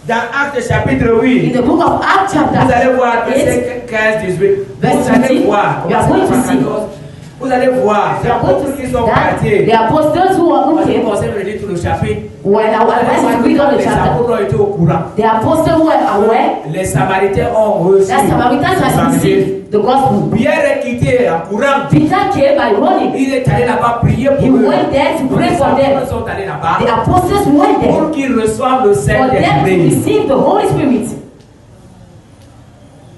Dans Acte chapitre In 8, the book of Acts vous allez chapter voir 8, verset 15-18. Verse Vous allez 15, voir. you are going to see. Vous allez voir. we Les are going apôtres to qui see sont that partis. the apostles who are Parce que okay, vous pensez me lire tout le chapitre. when I was to read on the Les chapter, apôtres ont été au courant. the apostles who were aware Les Samaritains ont reçu. that Samaritans has received the gospel. Pierre est quitté en courant. Peter came by running. Il est allé là-bas prier He pour eux. went there to pray Les for them. apôtres sont allés là-bas The apostles went there pour qu'ils reçoivent le for them to Saint-Esprit. receive the Holy Spirit.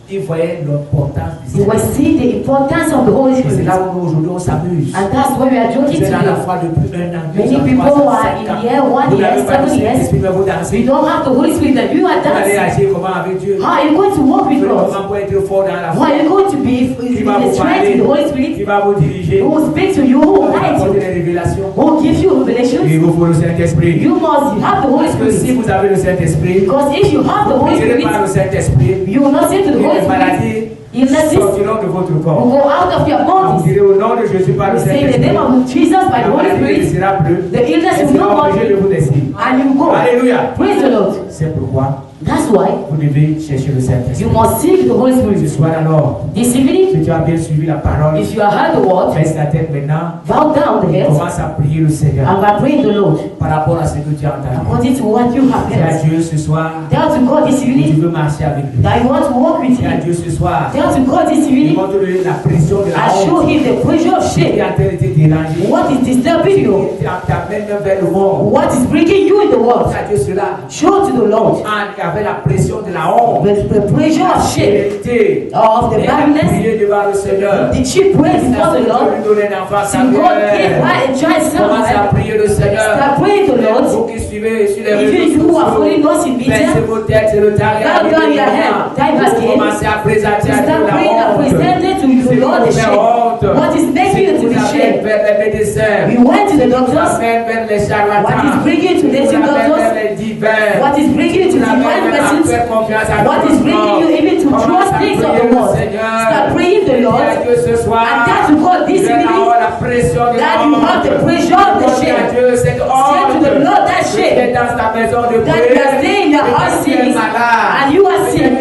Ils voyaient l'importance du You will Saint-Esprit. see the importance of the Holy Et c'est Spirit. là où nous aujourd'hui on s'amuse. And that's why we are Vous joking êtes dans la today. foi depuis 1 an, 2 Many ans, people 3 ans, are 5 in ans. here, 1 Vous year, n'avez pas le 7 years. Saint-Esprit, mais vous If dansez. you don't have the Holy Spirit, then you are Vous allez dancing. agir comment avec Dieu? How are you going to walk with Vous ne God? Lord? Comment pour être fort dans la Who foi? are you going to be Qui in va the vous strength parler? of the Holy Qui Spirit? va vous diriger? Who will speak to you? Who Qui will va guide apporter you? des révélations? Who will give you Et revelations? il vous faut le Saint-Esprit. You must have the Holy Parce que si Spirit. vous avez le Saint-Esprit, Because if you have the vous Holy ne direz pas Spirit, le Saint-Esprit, you will not say to the et Holy les Spirit, maladies illnesses sortiront de votre will corps. go out of your Vous bodies. direz au nom de Jésus par le You say in the Saint-Esprit. name of Jesus by the La Holy maladie ne Spirit, sera plus. the illness Elle will sera no obligée de more, vous laisser. and you go. Alléluia. Praise the Lord. C'est pourquoi That's why vous devez chercher le Saint-Esprit. you must seek the Holy Ce Spirit. soir alors, This si evening, tu as bien suivi la parole, if you have heard the word, baisse la tête maintenant, bow down the head commence à prier le Seigneur and by praying the Lord par rapport à ce que tu as entendu. according to what you have Dis à heard. Dieu ce soir, Tell to God this tu evening veux marcher avec lui. that you want to walk with Dis à Him. Dieu ce soir, Tell to God this evening montre-lui la pression de la and show honte Him the pressure of qui shame. est en train de te déranger. What is disturbing you? Qui t'amène vers le monde. What is bringing you in the world? Dis à Dieu cela. Show to the Lord Avec la pression de la honte, the pressure la of shame, fidélité, of the et barrenness. prier devant le Seigneur. Did she pray before the Lord? lui donner un enfant See, God gave her a child Commence à son. prier le Seigneur. Start praying the Lord. Vous qui suivez sur les Even réseaux you who are sociaux, following us in media, baissez vos têtes, c'est le temps bow down your head. Time has came. Commencez à présenter à Dieu Start la praying and honte. presenting to you, Si Lord, vous the faites shame. honte, What is making you to vous be avez shamed? vers les médecins, We went to the vous doctors. avez vers les charlatans, What is bringing you to the vous avez vers doctors? les divers, What is bringing you to vous avez divine vers à persons? faire confiance à What is bringing you even to Commence trust à things of prier the le world? Seigneur. Start praying the Dis Lord. à Dieu ce soir, And tell to God this tu as evening la pression de that la you honte. have the pressure of the Dis à shame. Dieu cette Say honte. to the Lord that Tu shame. es dans ta maison de That prière. you are staying in your house Tu es sick malade. and you are sick.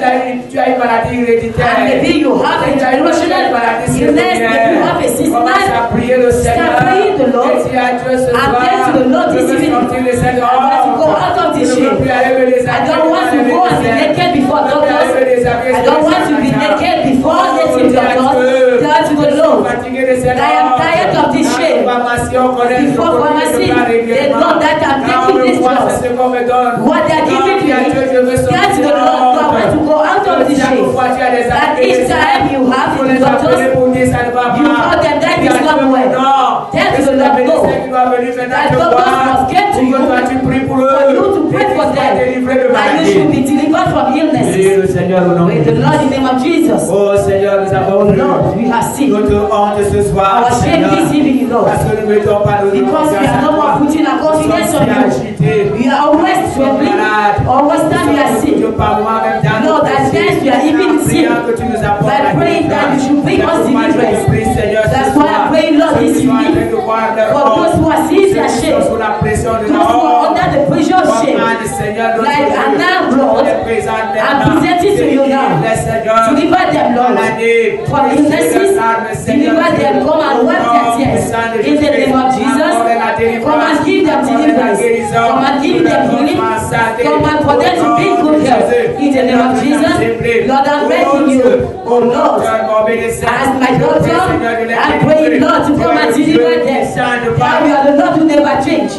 Tu as une maladie héréditaire. And maybe you have a generational illness, maybe you have a sickness. Commence à prier le Seigneur. Start praying the Lord. Et dis à Dieu ce And soir, tell to the Lord je this veux evening, sortir de cette I want to go out of this Je ne veux shame. plus aller me I don't want to go and be naked before doctors. I don't want to be naked before native doctors. Tell to the Lord that I am tired of this shame. Before pharmacy, they know that I'm taking this drugs. What they are giving to me, tell to the Lord, I want to go out of this shame. That each time you have the doctors, you call them that is not well. Tell to the Lord, no. That doctors must get to you for you to pray for them. And you should be delivered from illnesses. Le Seigneur au nom With de the Lord in the name of Jesus. Oh Seigneur, nous avons vu Lord, we have seen notre honte ce soir, our shame Seigneur, this evening, Lord. parce que nous ne mettons pas nos Because we are no more putting our confidence on you. We are always trembling, always time we are sick. Lord, at times we are even sick. By praying that you should bring us deliverance. That's why I pray, Lord, this evening for those who are seeing their shame, those who are under the pressure of shame, like an now, Lord, I'm presenting to you now. Deliver them, Lord, from illnesses. Deliver them, come and wipe their tears. In the name of Jesus, come and give them deliverance. Come and give them healing. Come and for them to be in good health. In the name of Jesus, Lord, I'm begging you, oh Lord, as my daughter, I'm praying, Lord, to come and deliver them. Now you are the Lord who never change.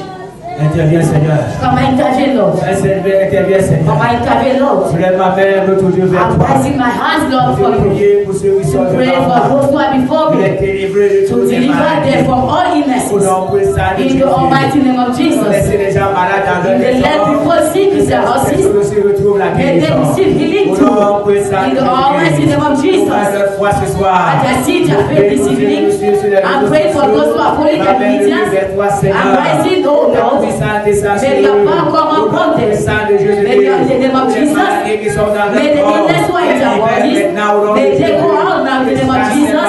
Interviens, Seigneur. Come and intervene, Lord. Interviens, Seigneur. Come and intervene, Lord. Je lève ma main, l'autre Dieu vers I'm toi. raising my hands, Lord, for Je you. prie pour ceux qui To sont pray for those who are before Il me. est délivré de To toutes les deliver them maladies. from all Au illnesses. nom puissant de In Jésus. the almighty name of Jesus. Laissez les gens malades dans leur Let maison. people sick in their houses. Se retrouve la May they guérison. receive healing Au too. nom puissant In de the almighty name of Jésus. Jesus. Ouvre leur foi ce soir. As I see their faith this evening, I'm praying for those who are following the media. I'm raising, oh Lord, may your power come upon them. May your, in the name of Jesus, may the illness who are in their bodies, may they go out now in the name of Jesus.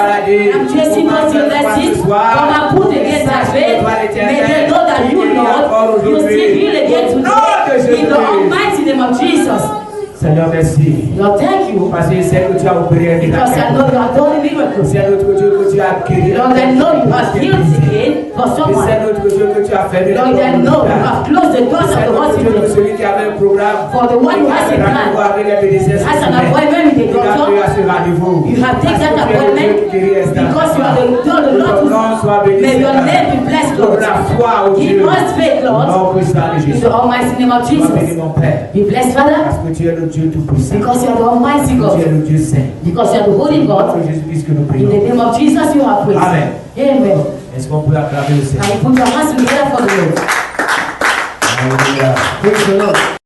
I'm chasing those illnesses. Come and put against their faith. May they know that you, Lord, you still heal again today. In the almighty name of Jesus. Seigneur, merci. Lord, thank you. Parce que c'est que tu as opéré un Because I miracle. know you have done miracles. C'est notre Dieu que tu as guéri. Lord, I know you have healed again for C'est someone. notre Dieu que tu as fait. Lord, I know you have closed the doors of C'est the notre Dieu que hospital celui qui avait un programme. for the one who has a plan. Has an appointment with the doctor. You have taken that appointment because you are the Lord who may your name be blessed, Lord. Give us faith, Lord, in the almighty name of Jesus. Be blessed, Father, Parce que tu es le Dieu tout-puissant. because you are the almighty Tu es God. le Dieu saint. Because you are the holy God. Pour Jésus-Christ que nous In the prions. name of Jesus, you are praised. Amen. Amen. Est-ce qu'on peut acclamer le Seigneur? And you put your hands together for the Lord. Alléluia. Praise the Lord.